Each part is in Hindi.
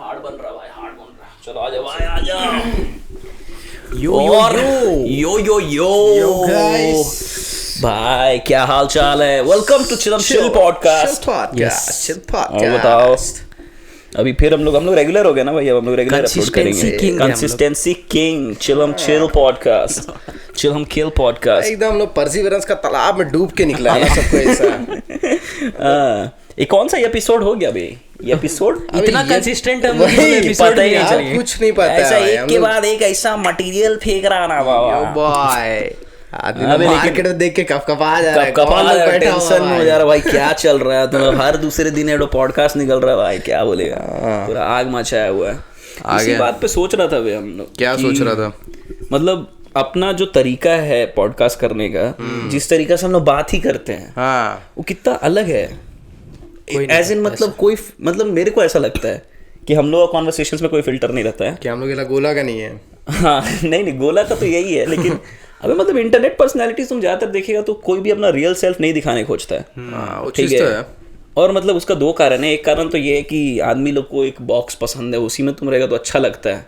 हार्ड बन रहा भाई, हार्ड बन रहा। चलो आजा भाई, आजा। यो guys. भाई क्या हाल चाल है? Welcome to chill podcast. Chill podcast. और बताओ, अभी फिर हम लोग रेगुलर हो गए ना भाई, अब हम लोग रेगुलर अपलोड करेंगे। Consistency king, chill podcast, chill podcast. एकदम हम लोग परसिवरेंस का तालाब में डूब के निकला है ना सबको ऐसा। ये कौन सा एपिसोड हो गया भाई? ये एपिसोड इतना कंसिस्टेंट है, वही पता ही नहीं यार, कुछ नहीं पता ऐसा है एक के बाद एक ऐसा मटेरियल फेंक रहा ना बाबा। बॉय अबे मार्केट में देख के कपकपा जा रहा है, कपा कौन लोग बैठा हुआ टेंशन है हो जा रहा भाई, क्या चल रहा है? तो हर दूसरे दिन एडो पॉडकास्ट निकल रहा है भाई, क्या बोलेगा, पूरा आग मचाया हुआ है। इसी बात पे सोच रहा था भाई हम लोग। क्या सोच रहा था? मतलब अपना जो तरीका है पॉडकास्ट करने का, जिस तरीका से हम लोग बात ही करते हैं, हाँ वो कितना अलग है। एज इन मतलब कोई मतलब मेरे को ऐसा लगता है कि हम लोग कॉन्वर्सेशंस में कोई फिल्टर नहीं रहता है। क्या हम लोग ये गोला का नहीं है? हाँ नहीं गोला का तो यही है, लेकिन अबे मतलब इंटरनेट पर्सनालिटीज तुम ज्यादातर देखेगा तो कोई भी अपना रियल सेल्फ नहीं दिखाने खोजता है। वो ठीक चीज तो है। और मतलब उसका दो कारण है। एक कारण तो ये है कि आदमी लोग को एक बॉक्स पसंद है, उसी में तुम रहेगा तो अच्छा लगता है।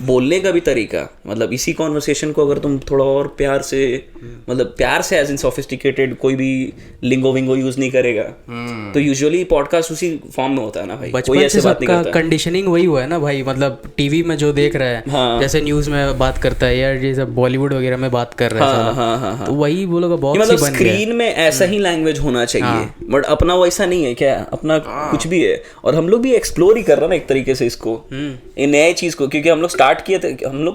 बोलने का भी तरीका, मतलब इसी कॉन्वर्सेशन को अगर तुम थोड़ा और प्यार से, मतलब प्यार से एज इन सोफिस्टिकेटेड, कोई भी लिंगो विंगो यूज नहीं करेगा, तो यूजुअली पॉडकास्ट उसी फॉर्म में होता है ना भाई। कोई बचपन ऐसे से बात नहीं सबका करता। कंडीशनिंग वही हुआ है ना भाई, मतलब टीवी में जो देख रहा है, हाँ। जैसे न्यूज में बात करता है या जैसे बॉलीवुड वगैरह में बात कर रहा है साला, हाँ। तो वही वो लोग बॉक्स मतलब ही बन गया है। स्क्रीन में ऐसा ही लैंग्वेज होना चाहिए, बट अपना वैसा नहीं है क्या? अपना कुछ भी है। और हम लोग भी एक्सप्लोर ही कर रहे हैं ना एक तरीके से इसको, ये नए चीज को, क्योंकि हम लोग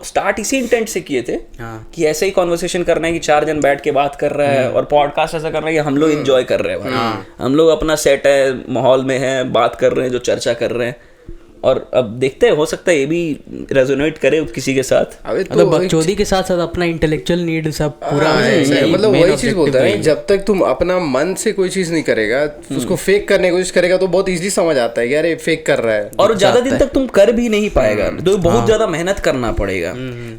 स्टार्ट इसी इंटेंट से किए थे कि ऐसे ही कॉन्वर्सेशन करना है कि 4 जन बैठ के बात कर रहा है, और पॉडकास्ट ऐसा करना है कि हम लोग एंजॉय कर रहे हैं भाई। हम लोग अपना सेट है, माहौल में है, बात कर रहे हैं, जो चर्चा कर रहे हैं। और अब देखते हैं, हो सकता है ये भी रेजोनेट करे किसी के साथ। अबे तो मतलब बकचोदी के साथ साथ अपना इंटेलेक्चुअल नीड सब पूरा है। मतलब वही चीज बोलता है, जब तक तुम अपना मन से कोई चीज नहीं करेगा, उसको फेक करने की कोशिश करेगा, तो बहुत इजीली समझ आता है कि यार ये फेक कर रहा है। और ज्यादा दिन तक तुम कर भी नहीं पाएगा, तो बहुत ज्यादा मेहनत करना पड़ेगा।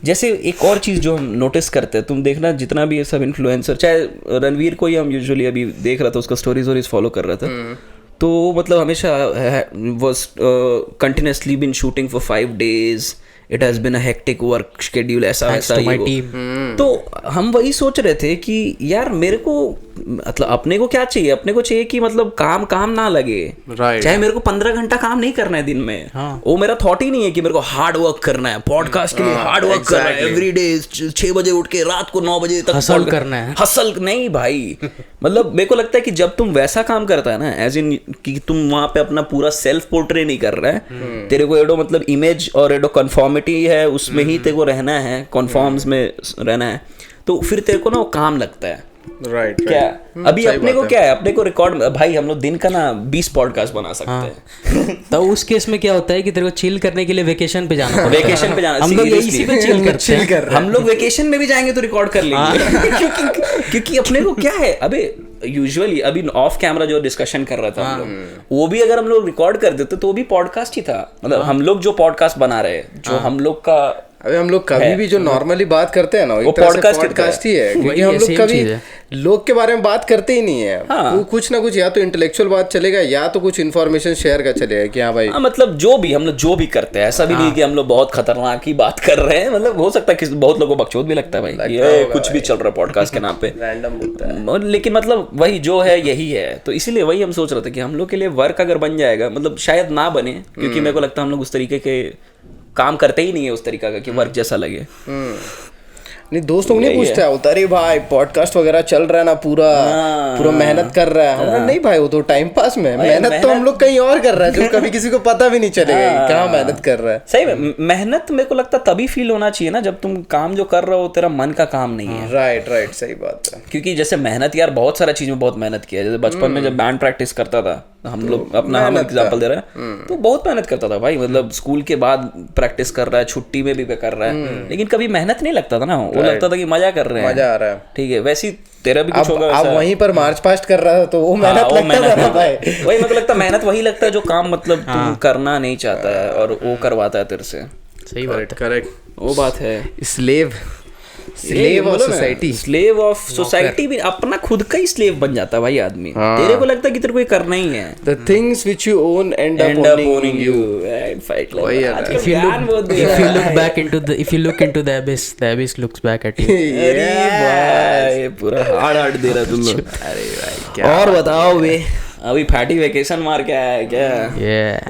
जैसे एक और चीज जो हम नोटिस करते हैं, तुम देखना जितना भी ये सब इन्फ्लुएंसर, चाहे रणवीर को ही हम यूजुअली अभी देख रहा था, उसका स्टोरीज फॉलो कर रहा था, तो मतलब हमेशा was continuously been shooting for 5 days. It has been a hectic work schedule, ऐसा वैसा ये वो। तो हम वही सोच रहे थे कि यार मेरे को मतलब अपने को क्या चाहिए? अपने को चाहिए कि मतलब काम ना लगे। चाहे मेरे को 15 घंटा काम नहीं करना है दिन में, वो मेरा थॉट ही नहीं है कि मेरे को हार्ड वर्क करना है, पॉडकास्ट के लिए हार्ड वर्क करना है, एवरीडे 6 बजे उठ के रात को 9 बजे तक हसल करना है। हसल नहीं भाई। मतलब मेरे को लगता है कि जब तुम वैसा काम करता है ना, एज इन कि तुम वहां पे अपना पूरा सेल्फ पोर्ट्रे नहीं कर रहा है, तेरे को एडो मतलब इमेज और एडो कन्फॉर्मिटी है, उसमें ही तेरे को रहना है, कॉन्फॉर्म्स में रहना है, तो फिर तेरे को ना वो काम लगता है। राइट क्या अभी अपने को क्या है, अपने को रिकॉर्ड भाई हम लोग दिन का ना 20 पॉडकास्ट बना सकते हैं। तो उस केस में क्या होता है कि तेरे को चिल करने के लिए वेकेशन पे जाना पड़ता है। वेकेशन पे जाना, हम लोग इसी पे चिल करते हैं। हम लोग वेकेशन में भी जाएंगे तो रिकॉर्ड कर लेंगे। क्योंकि अपने को क्या है, अबे यूजुअली अभी ऑफ कैमरा जो डिस्कशन कर रहा था हम लोग, वो भी अगर हम लोग रिकॉर्ड कर देते तो वो भी पॉडकास्ट ही था। मतलब हम लोग जो पॉडकास्ट बना रहे हैं, जो हम लोग का, अबे हम लोग कभी भी जो नॉर्मली बात करते हैं ना, वो पॉडकास्ट ही है, क्योंकि हम लोग कभी लोग के बारे में बात करते ही नहीं है। कुछ ना कुछ या तो इंटेलेक्चुअल बात चलेगा, या तो कुछ इन्फॉर्मेशन शेयर का चलेगा कि हाँ भाई। मतलब जो भी हम लोग जो भी करते हैं, ऐसा भी नहीं कि हम लोग बहुत खतरनाक ही बात कर रहे हैं। मतलब हो सकता है कि बहुत लोगों को बकचोद भी लगता है भाई, ये कुछ भी चल रहा है पॉडकास्ट के नाम पे, रैंडम बोलता है। लेकिन मतलब वही जो है यही है। तो इसीलिए वही हम सोच रहे थे कि हम लोग के लिए वर्क अगर बन जाएगा, मतलब शायद ना बने, क्योंकि मेरे को लगता है हम लोग उस तरीके के काम करते ही नहीं है उस तरीका का कि वर्क जैसा लगे। नहीं, दोस्त लोग नहीं पूछते होता, अरे भाई पॉडकास्ट वगैरह चल रहा है ना, पूरा मेहनत कर रहा है। हम नहीं भाई, वो तो टाइम पास में, मेहनत तो हम लोग कहीं और कर रहा है, जो कभी किसी को पता भी नहीं चलेगा कहाँ मेहनत कर रहा है। सही में मेहनत मेरे को लगता तभी फील होना चाहिए ना, जब तुम काम जो कर रहे हो तेरा मन का काम नहीं है। राइट, सही बात है। क्योंकि जैसे मेहनत यार बहुत सारा चीज में बहुत मेहनत किया है। जैसे बचपन में जब बैंड प्रैक्टिस करता था, हम लोग अपना हम एग्जांपल दे रहे हैं, तो बहुत मेहनत करता था भाई। मतलब स्कूल के बाद प्रैक्टिस कर रहा है, छुट्टी में भी कर रहा है, लेकिन कभी मेहनत नहीं लगता था ना, वो लगता था कि मजा कर रहे हैं, मजा आ रहा है। ठीक है, वैसे तेरा भी कुछ होगा। आप वहीं पर मार्च पास्ट कर रहा था तो वो मेहनत लगता था भाई। वही मेरे को लगता है मेहनत वही लगता है जो काम मतलब तुम करना नहीं चाहता है और वो करवाता है तेरे से। सही बात, करेक्ट, वो बात है। Slave slave of society, slave of society भी अपना खुद का ही स्लेव बन जाता है भाई आदमी। तेरे को लगता है कि तेरे को ये करना ही है। The things which you own end up owning you. Fight वही है ना। If you look into the abyss looks back at you. अरे भाई पूरा हार्ड दे रहा तुम लोग। अरे भाई क्या और बताओ बे, अभी फैटी वेकेशन मार के आया है क्या?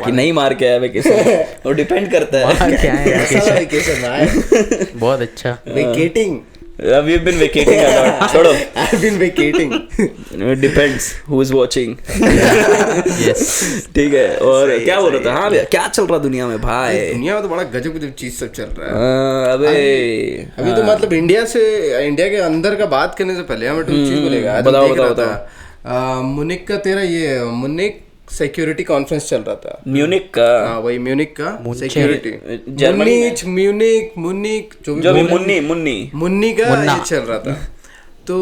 कि नहीं मार के आया वेकेशन? वो डिपेंड करता है। क्या है कैसा vacation भाई? बहुत अच्छा। Vacating. We've been vacating a lot. छोड़ो। I've been vacating. It depends who is watching. Yes. ठीक है। और क्या बोल रहा था? हाँ भैया, क्या चल रहा दुनिया में भाई? दुनिया में तो बड़ा गजब गजब चीज सब चल रहा है। अबे तो मतलब इंडिया के अंदर का बात करने से पहले हमें एक चीज बोलेगा। आज बताओ, देख रहा बताओ, था मुनिक का तेरा ये मुनिक सिक्योरिटी कॉन्फ्रेंस चल रहा था। म्यूनिक का? हाँ वही म्यूनिक का सिक्योरिटी। जर्मनी मुनिक जो भी मुन्नी का ये चल रहा था। तो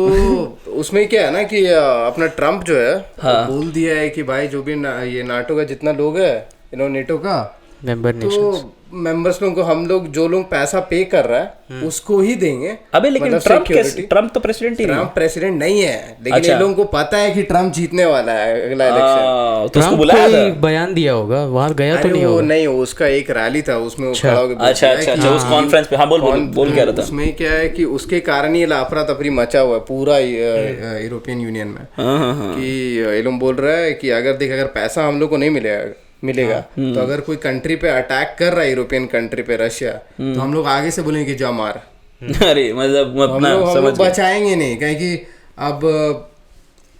उसमें क्या है ना कि अपना ट्रम्प जो है वो बोल दिया है कि भाई जो भी ये नाटो का जितना लोग है नेटो का मेंबर तो मेंबर्स लोगों को हम लोग जो लोग पैसा पे कर रहा है उसको ही देंगे। अबे लेकिन ट्रम्प तो प्रेसिडेंट ही नहीं। ट्रम्प प्रेसिडेंट नहीं है, लेकिन ये लोगों को पता है कि ट्रम्प जीतने वाला है अगला इलेक्शन। तो उसको बुलाया था? बयान दिया होगा, वहां गया तो नहीं होगा। नहीं, उसका एक रैली था उसमें वो खड़ा होकर अच्छा उस कॉन्फ्रेंस पे। हाँ बोल क्या रहा था? उसमें क्या है कि उसके कारण ये लाफरा तफरी मचा हुआ है पूरा यूरोपियन यूनियन में। कि ये लोग बोल रहा है कि अगर पैसा हम लोग को नहीं मिलेगा तो अगर कोई कंट्री पे अटैक कर रहा है यूरोपियन कंट्री पे रशिया, तो हम लोग आगे से बोलेंगे जा मार। अरे मतलब अपना हम लोग बचाएंगे नहीं, कहीं कि अब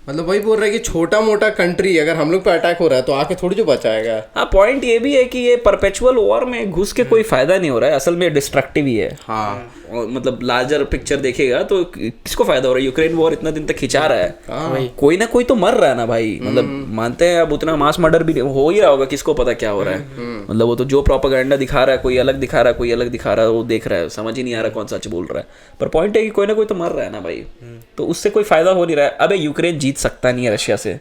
मतलब वही बोल रहा है कि छोटा मोटा कंट्री अगर हम लोग पे अटैक हो रहा है तो आके थोड़ी जो बचाएगा। हाँ पॉइंट ये भी है कि ये परपेचुअल वॉर में घुस के कोई फायदा नहीं हो रहा है, असल में डिस्ट्रक्टिव ही है। हाँ मतलब लार्जर पिक्चर देखेगा तो किसको फायदा हो रहा है? यूक्रेन वॉर इतना दिन तक खिंचा रहा है, कोई ना कोई तो मर रहा है ना भाई। मतलब मानते हैं अब उतना मास मर्डर भी हो ही रहा होगा, किसको पता क्या हो रहा है। मतलब वो तो जो प्रोपेगेंडा दिखा रहा है, कोई अलग दिखा रहा है, कोई अलग दिखा रहा है, वो देख रहा है, समझ ही नहीं आ रहा कौन सच बोल रहा है। पर पॉइंट है कि कोई ना कोई तो मर रहा है ना भाई, तो उससे कोई फायदा हो नहीं रहा है। अबे यूक्रेन जीत सकता नहीं है रशिया से।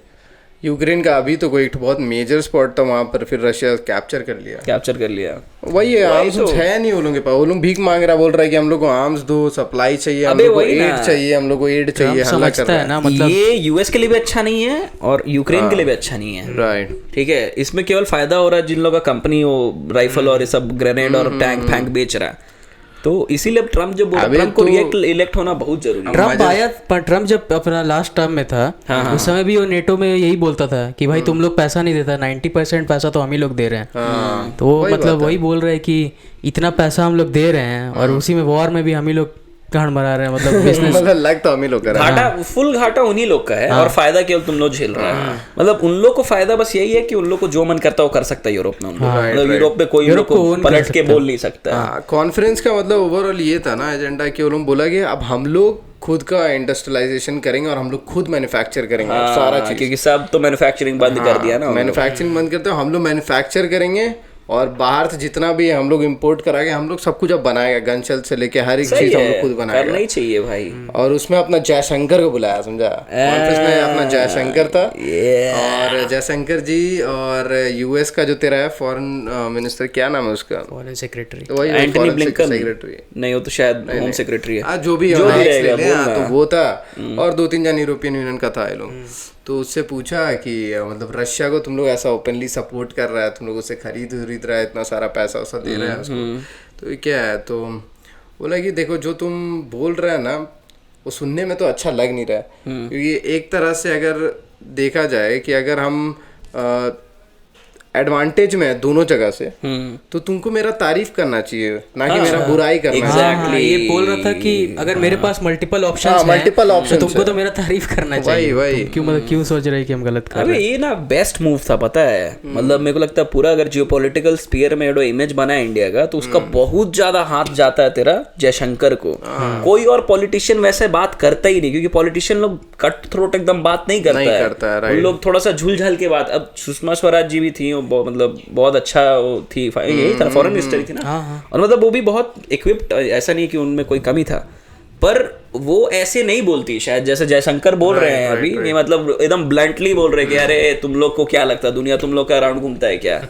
यूक्रेन का अभी तो कोई एक बहुत मेजर स्पॉट था वहां पर, फिर रशिया कैप्चर कर लिया। वही है, आर्म्स तो है नहीं वो लोग के पास। वो लोग भीख मांग रहा, बोल रहा है कि हम लोग को आर्म्स दो, सप्लाई चाहिए, हम लोग को एड चाहिए, हम लोग को एड चाहिए। हल्ला कर रहा है ना, मतलब ये यूएस के लिए भी अच्छा नहीं है और यूक्रेन के लिए भी अच्छा नहीं है। राइट, ठीक है। इसमें केवल फायदा हो रहा है जिन लोगों का कंपनी वो राइफल और ये सब ग्रेनेड और टैंक फैंक बेच रहा है। तो इसीलिए ट्रम्प जब ट्रम्प को इलेक्ट होना बहुत जरूरी है। ट्रम्प आया, पर ट्रम्प जब अपना लास्ट टर्म में था उस समय भी वो नेटो में यही बोलता था कि भाई तुम लोग पैसा नहीं देता, 90% पैसा तो हम ही लोग दे रहे हैं। तो वो मतलब वही बोल रहे हैं कि इतना पैसा हम लोग दे रहे हैं और उसी में वॉर में भी हम ही लोग गांड मरा रहे हैं। मतलब बिजनेस लग तो हम ही लोग कर रहे हैं। घाटा, फुल घाटा उन्हीं लोग का है और फायदा केवल तुम लोग झेल रहे हैं। मतलब उन लोग को फायदा बस यही है कि उन लोग को जो मन करता है वो कर सकता है यूरोप में। मतलब यूरोप में कोई यूरोप को पलट के बोल नहीं सकता। कॉन्फ्रेंस का मतलब ओवरऑल ये था ना एजेंडा कि उन्होंने बोला कि अब हम लोग खुद का इंडस्ट्रियलाइजेशन करेंगे और हम लोग खुद मैन्युफैक्चर करेंगे सारा चीज, क्योंकि सब तो मैन्युफैक्चरिंग बंद कर दिया ना। मैन्युफैक्चरिंग बंद करते हैं, हम लोग मैन्युफैक्चर करेंगे और बाहर से जितना भी हम लोग इंपोर्ट कराएंगे, हम लोग सब कुछ अब बनाएगा, गनशल से लेके हर एक चीज हम लोग खुद बनाएगा। करना ही चाहिए भाई। और उसमें अपना जयशंकर को बुलाया, समझा? कॉन्फ्रेंस में अपना जयशंकर था और जयशंकर जी और यूएस का जो तेरा है फॉरेन मिनिस्टर, क्या नाम है उसका? Foreign secretary. तो वही एंटनी ब्लिंकन सेक्रेटरी नहीं, वो तो शायद होम सेक्रेटरी है। जो भी तो वो था और 2-3 जन यूरोपियन यूनियन का था ये लोग। तो उससे पूछा कि मतलब रशिया को तुम लोग ऐसा ओपनली सपोर्ट कर रहा है, तुम लोग उसे खरीद रहा है, इतना सारा पैसा वैसा दे रहा है उसको, तो ये क्या है? तो बोला कि देखो जो तुम बोल रहे हैं ना वो सुनने में तो अच्छा लग नहीं रहा है, क्योंकि एक तरह से अगर देखा जाए कि अगर हम एडवांटेज में है दोनों जगह से, तो तुमको मेरा तारीफ करना चाहिए, ना कि मेरा बुराई करना। एग्जैक्टली ये बोल रहा था कि अगर मेरे पास मल्टीपल ऑप्शंस हैं, तो तुमको तो मेरा तारीफ करना चाहिए। वही क्यों सोच रहे हैं कि हम गलत कर रहे हैं? ये ना बेस्ट मूव था, पता है। मतलब मेरे को लगता है पूरा अगर जियोपॉलिटिकल स्फीयर में जो इमेज बना है इंडिया का, तो उसका बहुत ज्यादा हाथ जाता है तेरा जयशंकर को। कोई और पॉलिटिशियन वैसे बात करता ही नहीं, क्योंकि पॉलिटिशियन लोग कट थ्रोट एकदम बात नहीं करता है। उन लोग थोड़ा सा झुलझल के बात। अब सुषमा स्वराज जी भी थी, मतलब बहुत अच्छा वो थी, यही था फॉरेन मिनिस्टर थी ना। और मतलब वो भी बहुत इक्विप्ड, ऐसा नहीं कि उनमें कोई कमी था, पर वो ऐसे नहीं बोलती शायद जैसे जयशंकर बोल रहे हैं अभी। नहीं मतलब एकदम ब्लंटली बोल रहे कि अरे तुम लोग को क्या लगता है दुनिया तुम लोग का अराउंड घूमता है क्या,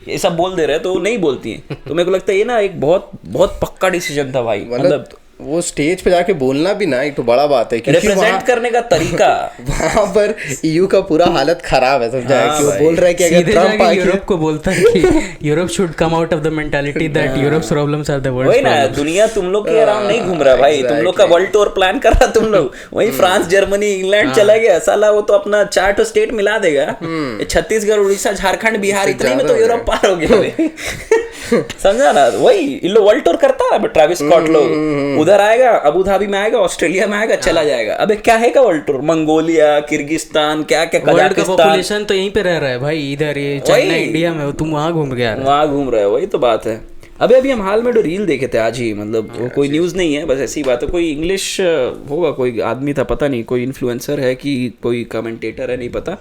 ये सब बोल दे रहे हैं, तो वो नहीं बोलती है। तो मेरे को लगता है ये ना एक बहुत बहुत पक्का डिसीजन था भाई। मतलब वो स्टेज पे जाके बोलना भी ना एक तो बड़ा बात है, क्योंकि रिप्रेजेंट करने का तरीका वहां पर ईयू का पूरा हालत खराब है, समझा है कि वो बोल रहा है कि अगर सीधे ट्रम्प जाके यूरोप को बोलता है कि Europe should come out of the mentality that Europe's problems are the world's वही ना, दुनिया तुम लोग के अराउंड नहीं घूम रहा भाई, तुम लोग का वर्ल्ड टूर प्लान कर रहा तुम लोग, वही फ्रांस जर्मनी इंग्लैंड चला गया साला, वो तो अपना 4 स्टेट मिला देगा, छत्तीसगढ़ उड़ीसा झारखंड बिहार इतने में तो यूरोप पार हो गया समझा ना। वही इन लोग वर्ल्ड टूर करता है, ट्रेविस स्कॉट लोग उधर आएगा, अबू धाबी में आएगा, ऑस्ट्रेलिया में आएगा, चला जाएगा। अबे क्या है का वर्ल्ड टूर, मंगोलिया, किर्गिस्तान, क्या क्या, वर्ल्ड का पॉपुलेशन तो यहीं पे रह रहा है भाई, इधर ये चाइना इंडिया में, तुम वहां घूम गया, वहां घूम रहे हो, वही तो बात है। अभी हम हाल में जो रील देखे थे आज ही, मतलब वो कोई न्यूज़ नहीं है, बस ऐसी बात है, कोई इंग्लिश होगा, कोई आदमी था पता नहीं, कोई इन्फ्लुएंसर है कि कोई कमेंटेटर है नहीं पता,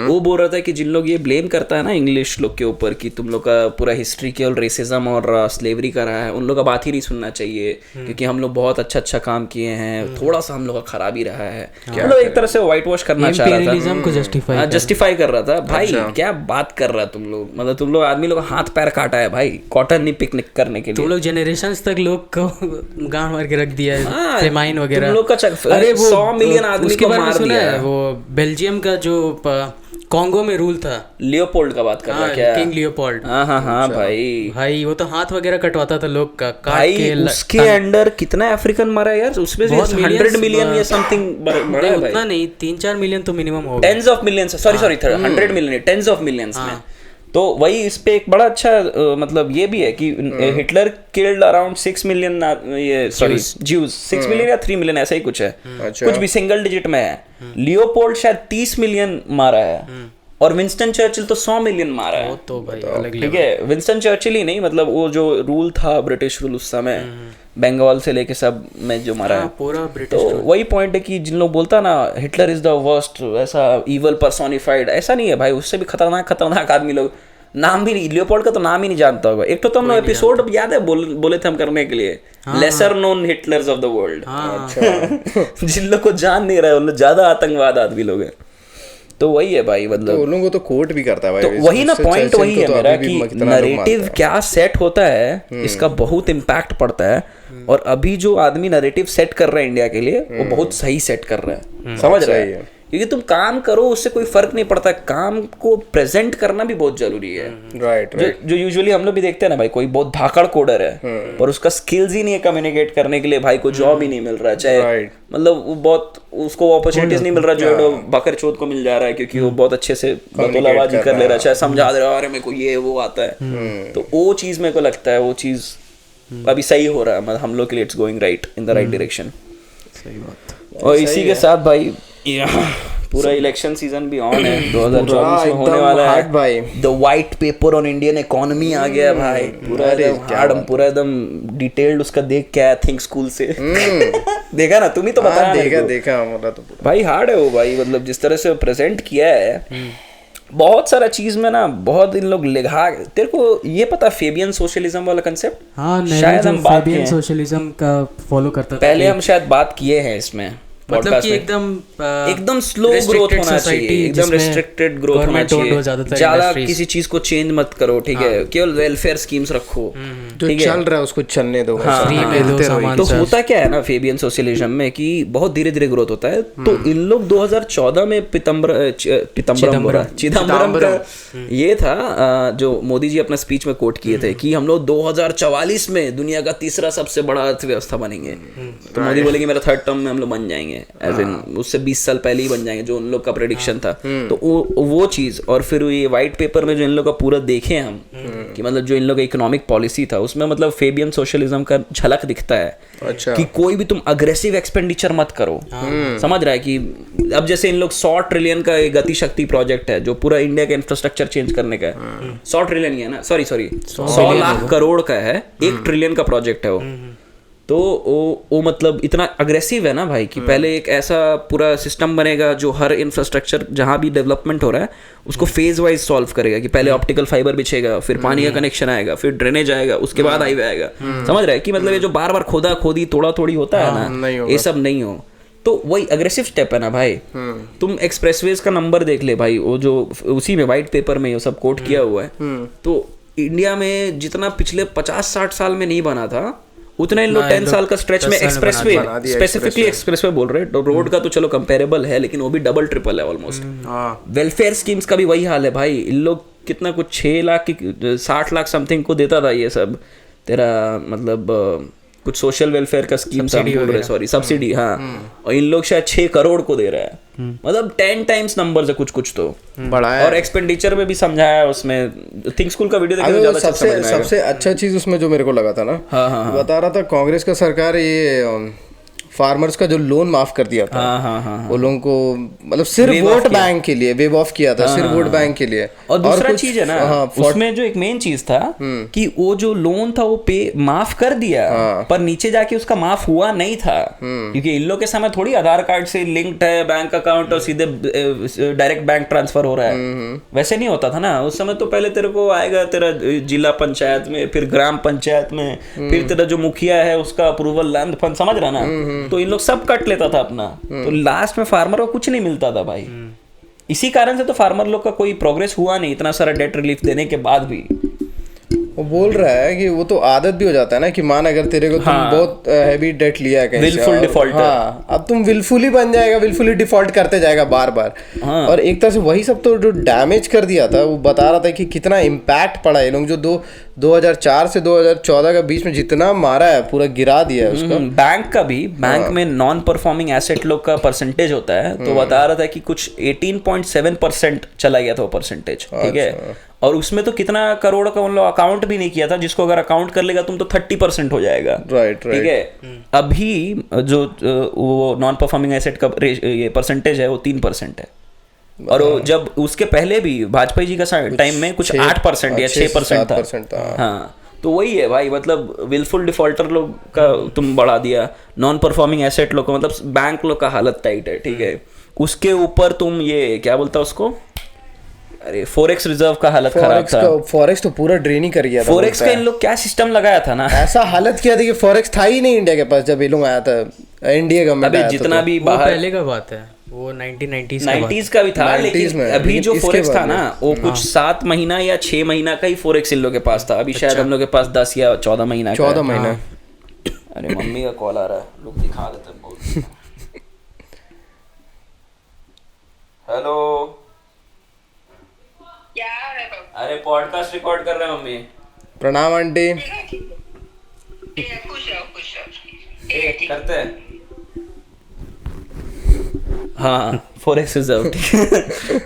वो बोल रहा था कि जिन लोग ये ब्लेम करता है ना इंग्लिश लोग के ऊपर कि तुम लोग का पूरा हिस्ट्री केवल रेसिज्म और स्लेवरी का रहा है, उन लोग का बात ही नहीं सुनना चाहिए, क्योंकि हम लोग बहुत अच्छा काम किए हैं, थोड़ा सा हम लोग का खराब ही रहा है, मतलब एक तरह से वाइट वॉश करना चाह रहा था, जस्टिफाई कर रहा था। भाई क्या बात कर रहा है तुम लोग, मतलब तुम लोग आदमी लोग हाथ पैर काटा है भाई, कॉटन नहीं पिकनिक करने के लिए, तुम लोग जनरेशंस तक लोग को गांड मार के रख दिया है, फेमाइन वगैरह, तुम लोग का अरे वो 100 मिलियन आदमी को मार दिया है। वो बेल्जियम का जो कॉन्गो में रूल था, लियोपोल्ड का बात कर रहा है क्या, किंग लियोपोल्ड, हाँ भाई वो तो हाथ वगैरह कटवाता था लोग का, भाई उसके अंडर कितना अफ्रीकन मरा है यार, उसमें 100 मिलियन या समथिंग बड़ा है भाई, उतना नहीं 3-4 मिलियन तो मिनिमम होगा, tens of millions, sorry 100 million, tens of millions में। तो वही इस पे एक बड़ा अच्छा मतलब ये भी है कि हिटलर किल्ड अराउंड 6 मिलियन, ये सॉरी ज्यूज 6 मिलियन या 3 मिलियन ऐसा ही कुछ है, कुछ भी सिंगल डिजिट में है। लियोपोल्ड शायद 30 मिलियन मारा है, और विंस्टन चर्चिल तो 100 मिलियन मारा है, तो भाई अलग, ठीक है। विंस्टन चर्चिल ही नहीं, मतलब वो जो रूल था ब्रिटिश रूल उस समय, बंगाल से लेके सब में जो मारा है पूरा ब्रिटिश, तो वही पॉइंट है कि जिन लोग बोलता ना हिटलर इज द वर्स्ट, ऐसा इवल पर्सोनिफाइड, ऐसा नहीं है भाई, उससे भी खतरनाक आदमी लोग, नाम भी नहीं, लियोपोल्ड का तो नाम ही नहीं जानता होगा। एक तो हम एपिसोड याद है बोले थे हम करने के लिए, lesser known Hitlers of the world, जिन लोग को जान नहीं रहे उन लोग ज्यादा आतंकवाद आदमी लोग हैं। तो वही है भाई, मतलब तो उन लोगों को तो कोट भी करता है भाई, तो वही ना पॉइंट वही है मेरा कि नरेटिव क्या सेट होता है, इसका बहुत इम्पैक्ट पड़ता है, और अभी जो आदमी नरेटिव सेट कर रहा है इंडिया के लिए वो बहुत सही सेट कर रहा है, समझ रहे हैं, क्योंकि तुम काम करो उससे कोई फर्क नहीं पड़ता, काम को प्रेजेंट करना भी बहुत जरूरी है। राइट जो यूजुअली हम लोग भी देखते हैं ना भाई, कोई बहुत धाकड़ कोडर है पर उसका स्किल्स ही नहीं है कम्युनिकेट करने के लिए, भाई को जॉब ही नहीं मिल रहा है, चाहे मतलब वो बहुत उसको अपॉर्चुनिटीज नहीं मिल रहा जो बकर चौथ को मिल जा रहा है, क्योंकि वो बहुत अच्छे से बतौलाबाजी कर ले रहा है, चाहे समझा दे रहा है अरे मेरे को ये वो आता है, तो वो चीज मेरे को लगता है वो चीज अभी सही हो रहा है, मतलब हम लोग के लिए it's going right in the right direction. सही बात। और इसी के साथ भाई पूरा इलेक्शन सीजन भी ऑन है, 2024 में होने वाला है भाई, the white paper on Indian economy आ गया भाई, पूरा एकदम पूरा एकदम डिटेल्ड उसका देख के आया थिंक स्कूल से देखा ना, तुम ही तो बता, देखा मतलब तो भाई हार्ड है वो भाई, मतलब जिस तरह से प्रेजेंट किया है बहुत सारा चीज में ना, बहुत इन लोग लिखा, तेरे को ये पता फेबियन सोशलिज्म वाला कंसेप्ट, हाँ शायद हम बात फेबियन सोशलिज्म का फॉलो करता था पहले, हम शायद बात किए हैं इसमें, मतलब कि एकदम स्लो ग्रोथ होना चाहिए, एकदम रिस्ट्रिक्टेड ग्रोथ होना चाहिए, ज्यादा किसी चीज को चेंज मत करो, ठीक है, केवल वेलफेयर स्कीम्स रखो, जो चल रहा है उसको चलने दो, तो होता क्या है ना फेबियन सोशलिज्म में कि बहुत धीरे धीरे ग्रोथ होता है, तो इन लोग 2014 में चिदम्बरम का ये था जो मोदी जी अपना स्पीच में कोट किए थे कि हम लोग 2044 में दुनिया का तीसरा सबसे बड़ा अर्थव्यवस्था बनेंगे, तो मोदी बोले कि मेरा 3rd टर्म में हम लोग बन जाएंगे, एज इन उससे 20 साल पहले ही बन जाएंगे, जो उन लोग का प्रेडिक्शन था, तो वो चीज, और फिर ये व्हाइट पेपर में जो इन लोग का पूरा देखे हम कि मतलब जो इन लोग का इकोनॉमिक पॉलिसी था उसमें मतलब फेबियन सोशलिज्म का झलक दिखता है, अच्छा, कि कोई भी तुम अग्रेसिव एक्सपेंडिचर मत करो, समझ रहा है कि अब जैसे इन लोग 100 ट्रिलियन का गति शक्ति प्रोजेक्ट है जो पूरा इंडिया का इंफ्रास्ट्रक्चर चेंज करने का है, 100 ट्रिलियन ही है ना, सॉरी 100 लाख करोड़ का है, 1 ट्रिलियन का प्रोजेक्ट है वो, तो वो मतलब इतना अग्रेसिव है ना भाई कि पहले एक ऐसा पूरा सिस्टम बनेगा जो हर इंफ्रास्ट्रक्चर जहाँ भी डेवलपमेंट हो रहा है उसको फेज वाइज सॉल्व करेगा, कि पहले ऑप्टिकल फाइबर बिछेगा, फिर पानी का कनेक्शन आएगा, फिर ड्रेनेज आएगा, उसके बाद हाईवे आएगा, समझ रहा है कि मतलब ये जो बार बार खोदा खोदी थोड़ा थोड़ी होता है ना, ये सब नहीं हो, तो वही अग्रेसिव स्टेप है ना भाई। तुम एक्सप्रेसवेज का नंबर देख ले भाई, वो जो उसी में व्हाइट पेपर में ये सब कोट किया हुआ है, तो इंडिया में जितना पिछले 50-60 साल में नहीं बना था उतना इन लोग 10 साल का स्ट्रेच में express way, specifically express way बोल रहे हैं, रोड का तो चलो कंपेरेबल है लेकिन वो भी डबल ट्रिपल है ऑलमोस्ट। वेलफेयर स्कीम्स का भी वही हाल है भाई, इन लोग कितना कुछ 6 लाख की 60 लाख समथिंग को देता था ये सब तेरा, मतलब कुछ सोशल वेलफेयर का स्कीम सॉरी सब्सिडी, हाँ, और इन लोग शायद 6 करोड़ को दे रहा है, मतलब 10 टाइम्स नंबर है कुछ तो बड़ा है। और एक्सपेंडिचर में भी समझाया है उसमें, थिंक स्कूल का वीडियो देखने ज्यादा सबसे अच्छा चीज उसमें जो मेरे को लगा था ना, बता रहा था कांग्रेस का सरकार ये फार्मर्स का जो लोन माफ कर दिया था, वो लोगों को मतलब सिर्फ वोट बैंक के लिए वेव ऑफ किया था, सिर्फ वोट बैंक के लिए। और दूसरा चीज है ना, उसमें जो एक मेन चीज था कि वो जो लोन था वो पे माफ कर दिया, पर नीचे जाके उसका माफ हुआ नहीं था, क्योंकि इन लोग के समय थोड़ी आधार कार्ड से लिंक्ड है बैंक अकाउंट और सीधे डायरेक्ट बैंक ट्रांसफर हो रहा है, वैसे नहीं होता था ना उस समय। तो पहले तेरे को आएगा तेरा जिला पंचायत में, फिर ग्राम पंचायत में, फिर तेरा जो मुखिया है उसका अप्रूवल, लैंड फंड, समझ रहा ना, तो इन लोग सब कट लेता था अपना, तो लास्ट में फार्मर को कुछ नहीं मिलता था भाई। इसी कारण से तो फार्मर लोग का कोई प्रोग्रेस हुआ नहीं, इतना सारा डेट रिलीफ देने के बाद भी। वो बोल रहा है कि वो तो आदत भी हो जाता है ना, कि मान अगर तेरे को तुम बहुत हैवी डेट लिया है कहीं से, डिफॉल्टर, अब तुम विलफुली बन जाएगा, विलफुली डिफॉल्ट करते जाएगा बार बार। और एक तरह से वही सब तो जो डैमेज कर दिया था, वो बता रहा था कि कितना इम्पैक्ट पड़ा है। लोग जो 2004 से 2014 के बीच में जितना मारा है, पूरा गिरा दिया है उसका। बैंक का भी, बैंक में नॉन परफॉर्मिंग एसेट लोग का परसेंटेज होता है, तो बता रहा था कि कुछ 18.7% चला गया था वो परसेंटेज, ठीक है। और उसमें तो कितना करोड़ का उन लोग अकाउंट भी नहीं किया था, जिसको अगर अकाउंट कर लेगा तुम तो 30% हो जाएगा, राइट, ठीक है। अभी जो वो नॉन परफॉर्मिंग एसेट का ये परसेंटेज है वो 3% है, और जब उसके पहले भी वाजपेयी जी का टाइम में कुछ 8% या 6% था। हाँ, तो वही है भाई, मतलब विलफुल डिफॉल्टर लोग का तुम बढ़ा दिया, नॉन परफॉर्मिंग एसेट लोग का, मतलब बैंक लोग का हालत टाइट है, ठीक है। उसके ऊपर तुम ये क्या बोलता है उसको, अरे फॉरेक्स रिजर्व का हालत खराब था। फॉरेक्स तो पूरा ड्रेन ही कर गया था। फॉरेक्स का इन लोग क्या सिस्टम लगाया था ना, ऐसा हालत किया था कि फॉरेक्स था ही नहीं इंडिया के पास जब ये लोग आया था, इंडिया गवर्नमेंट आया था। जितना भी बाहर पहले का बात है, वो 1990s का भी था, लेकिन अभी जो फॉरेक्स था ना वो कुछ 7 महीना या 6 महीना का ही फॉरेक्स इन लोग के पास था। अभी शायद हम लोग के पास 10 या 14 महीना। अरे मम्मी का कॉल आ रहा है, लोग दिखा देते हैं बहुत। हेलो, अरे पॉडकास्ट रिकॉर्ड कर रहे हैं मम्मी। प्रणाम आंटी। करते हैं, हाँ, फॉरेक्स रिजर्व।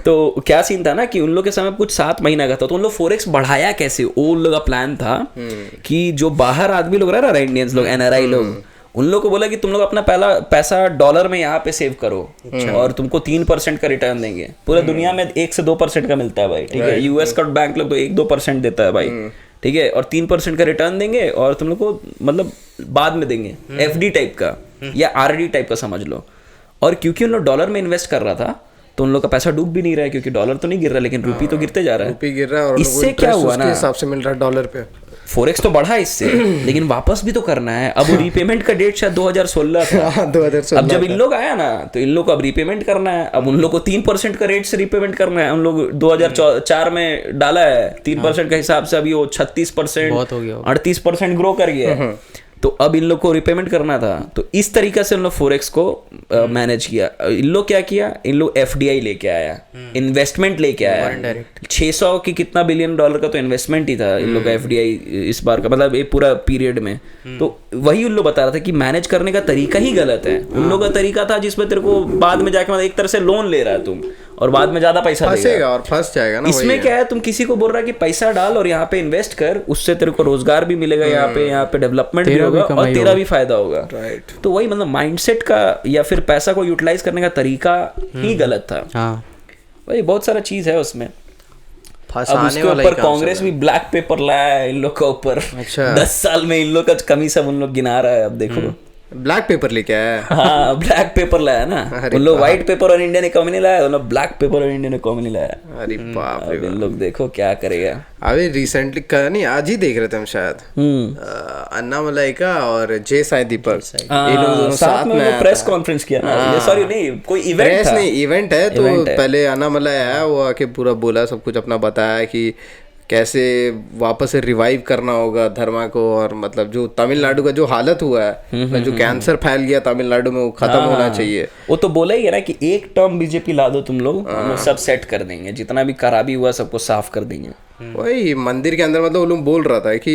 तो क्या सीन था ना कि उन लोग के समय कुछ 7 महीना का था, तो उन लोग फॉरेक्स बढ़ाया कैसे, वो उन लोग का प्लान था कि जो बाहर आदमी लोग रह रहा है, इंडियंस लोग, NRI लोग, उन लोग को बोला कि तुम लोग अपना पहला पैसा डॉलर में यहाँ पे सेव करो, और तुमको 3% का रिटर्न देंगे। पूरा दुनिया में 1 से 2% का मिलता है भाई, ठीक है। US का बैंक लोग तो 1-2% देता है भाई, ठीक है, और 3% का रिटर्न देंगे, और तुम लोग को मतलब बाद में देंगे, FD टाइप का या RD टाइप का समझ लो। और क्योंकि उन लोग डॉलर में इन्वेस्ट कर रहा था, तो उन लोग का पैसा डूब भी नहीं रहा है, क्योंकि डॉलर तो नहीं गिर रहा, लेकिन रुपी तो गिरते जा रहा है, रुपी गिर रहा है, और इससे क्या हुआ ना, हिसाब से मिल रहा है डॉलर पे। फॉरेक्स तो बढ़ा इससे, लेकिन वापस भी तो करना है। अब रीपेमेंट का डेट शायद 2016 था। 2016। अब जब इन लोग आया ना, तो इन लोग को अब रीपेमेंट करना है। अब उन लोग को 3% का रेट से रीपेमेंट करना है। उन लोग 2004 में डाला है 3% का हिसाब से, अभी वो 36%, 38% ग्रो कर गया। तो अब इन लोग को रिपेमेंट करना था, तो इस तरीके से इन लोग फॉरेक्स को मैनेज किया। इन लोग क्या किया, इन लोग FDI लेके आया, इन्वेस्टमेंट लेके आया। 600 की कितना बिलियन डॉलर का तो इन्वेस्टमेंट ही था इन लोग का FDI इस बार का, मतलब ये पूरा पीरियड में। तो वही उन लोग बता रहा था कि मैनेज करने का तरीका ही गलत है। उन लोग का तरीका था जिसमें तेरे को बाद में जाके मतलब एक तरह से लोन ले रहा है तुम, और बाद में ज्यादा पैसा फंसेगा और फंस जाएगा ना। इसमें क्या है, तुम किसी को बोल रहा है कि पैसा डाल और यहाँ पे इन्वेस्ट कर, उससे तेरे को रोजगार भी मिलेगा, यहाँ पे डेवलभापमेंट भी होगा और तेरा भी फायदा होगा। तो वही मतलब माइंडसेट का या फिर पैसा को यूटिलाइज करने का तरीका ही गलत था। वही बहुत सारा चीज है उसमें। अब उसके ऊपर कांग्रेस भी ब्लैक पेपर लाया है इन लोग का ऊपर। 10 साल में इन लोग का कमी सब उन लोग गिना रहा है। अब देखो ब्लैक पेपर लेके आया। हाँ, ब्लैक पेपर लाया ना। उन लोग व्हाइट पेपर और इंडियन इकोनॉमी नहीं लाया, उन लोग ब्लैक पेपर और इंडियन इकोनॉमी लाया। अरे बाप रे, इन लोग देखो क्या करेगा। अभी रिसेंटली नहीं, आज ही देख रहे थे हम शायद, अन्नामलाई का और जे साई दीपक, ये लोग दोनों साथ में प्रेस कॉन्फ्रेंस किया ना। सॉरी नहीं, कोई इवेंट था। नहीं, इवेंट है। तो पहले अन्नामलाई आया, वो आके पूरा बोला, सब कुछ अपना बताया कि कैसे वापस से रिवाइव करना होगा धर्मा को, और मतलब जो तमिलनाडु का जो हालत हुआ है, जो कैंसर फैल गया तमिलनाडु में, वो खत्म होना चाहिए। वो तो बोला ही है ना कि एक टर्म बीजेपी ला दो तुम लोग, वो सब सेट कर देंगे, जितना भी खराबी हुआ सबको साफ कर देंगे। वही मंदिर के अंदर मतलब वो लोग बोल रहा था कि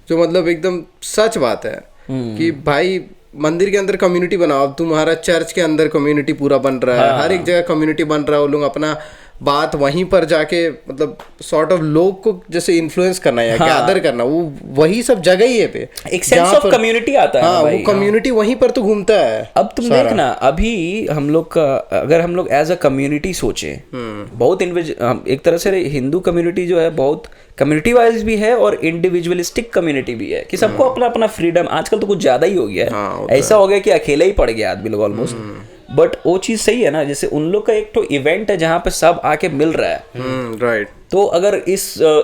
जो मतलब एकदम सच बात है कि भाई मंदिर के अंदर कम्युनिटी बनाओ। अब तुम्हारा चर्च के अंदर कम्युनिटी पूरा बन रहा है, हर एक जगह कम्युनिटी बन रहा है। वो लोग अपना बात वहीं पर जाके मतलब सॉर्ट ऑफ लोग को जैसे इन्फ्लुएंस करना या गैदर करना, वो वही सब जगह ही है पे एक सेंस ऑफ कम्युनिटी आता है। हाँ, वो कम्युनिटी वहीं पर तो घूमता है। अब तुम देखना, अभी हम लोग का अगर हम लोग एज अ कम्युनिटी सोचे, बहुत एक तरह से हिंदू कम्युनिटी जो है बहुत कम्युनिटी वाइज भी है और इंडिविजुअलिस्टिक कम्युनिटी भी है कि सबको अपना अपना फ्रीडम, आजकल तो कुछ ज्यादा ही हो गया है। ऐसा हो गया कि अकेला ही पड़ गया आदमी लोग ऑलमोस्ट। बट वो चीज सही है ना, जैसे उन लोग का एक तो इवेंट है जहाँ पे सब आके मिल रहा है, राइट। तो अगर इस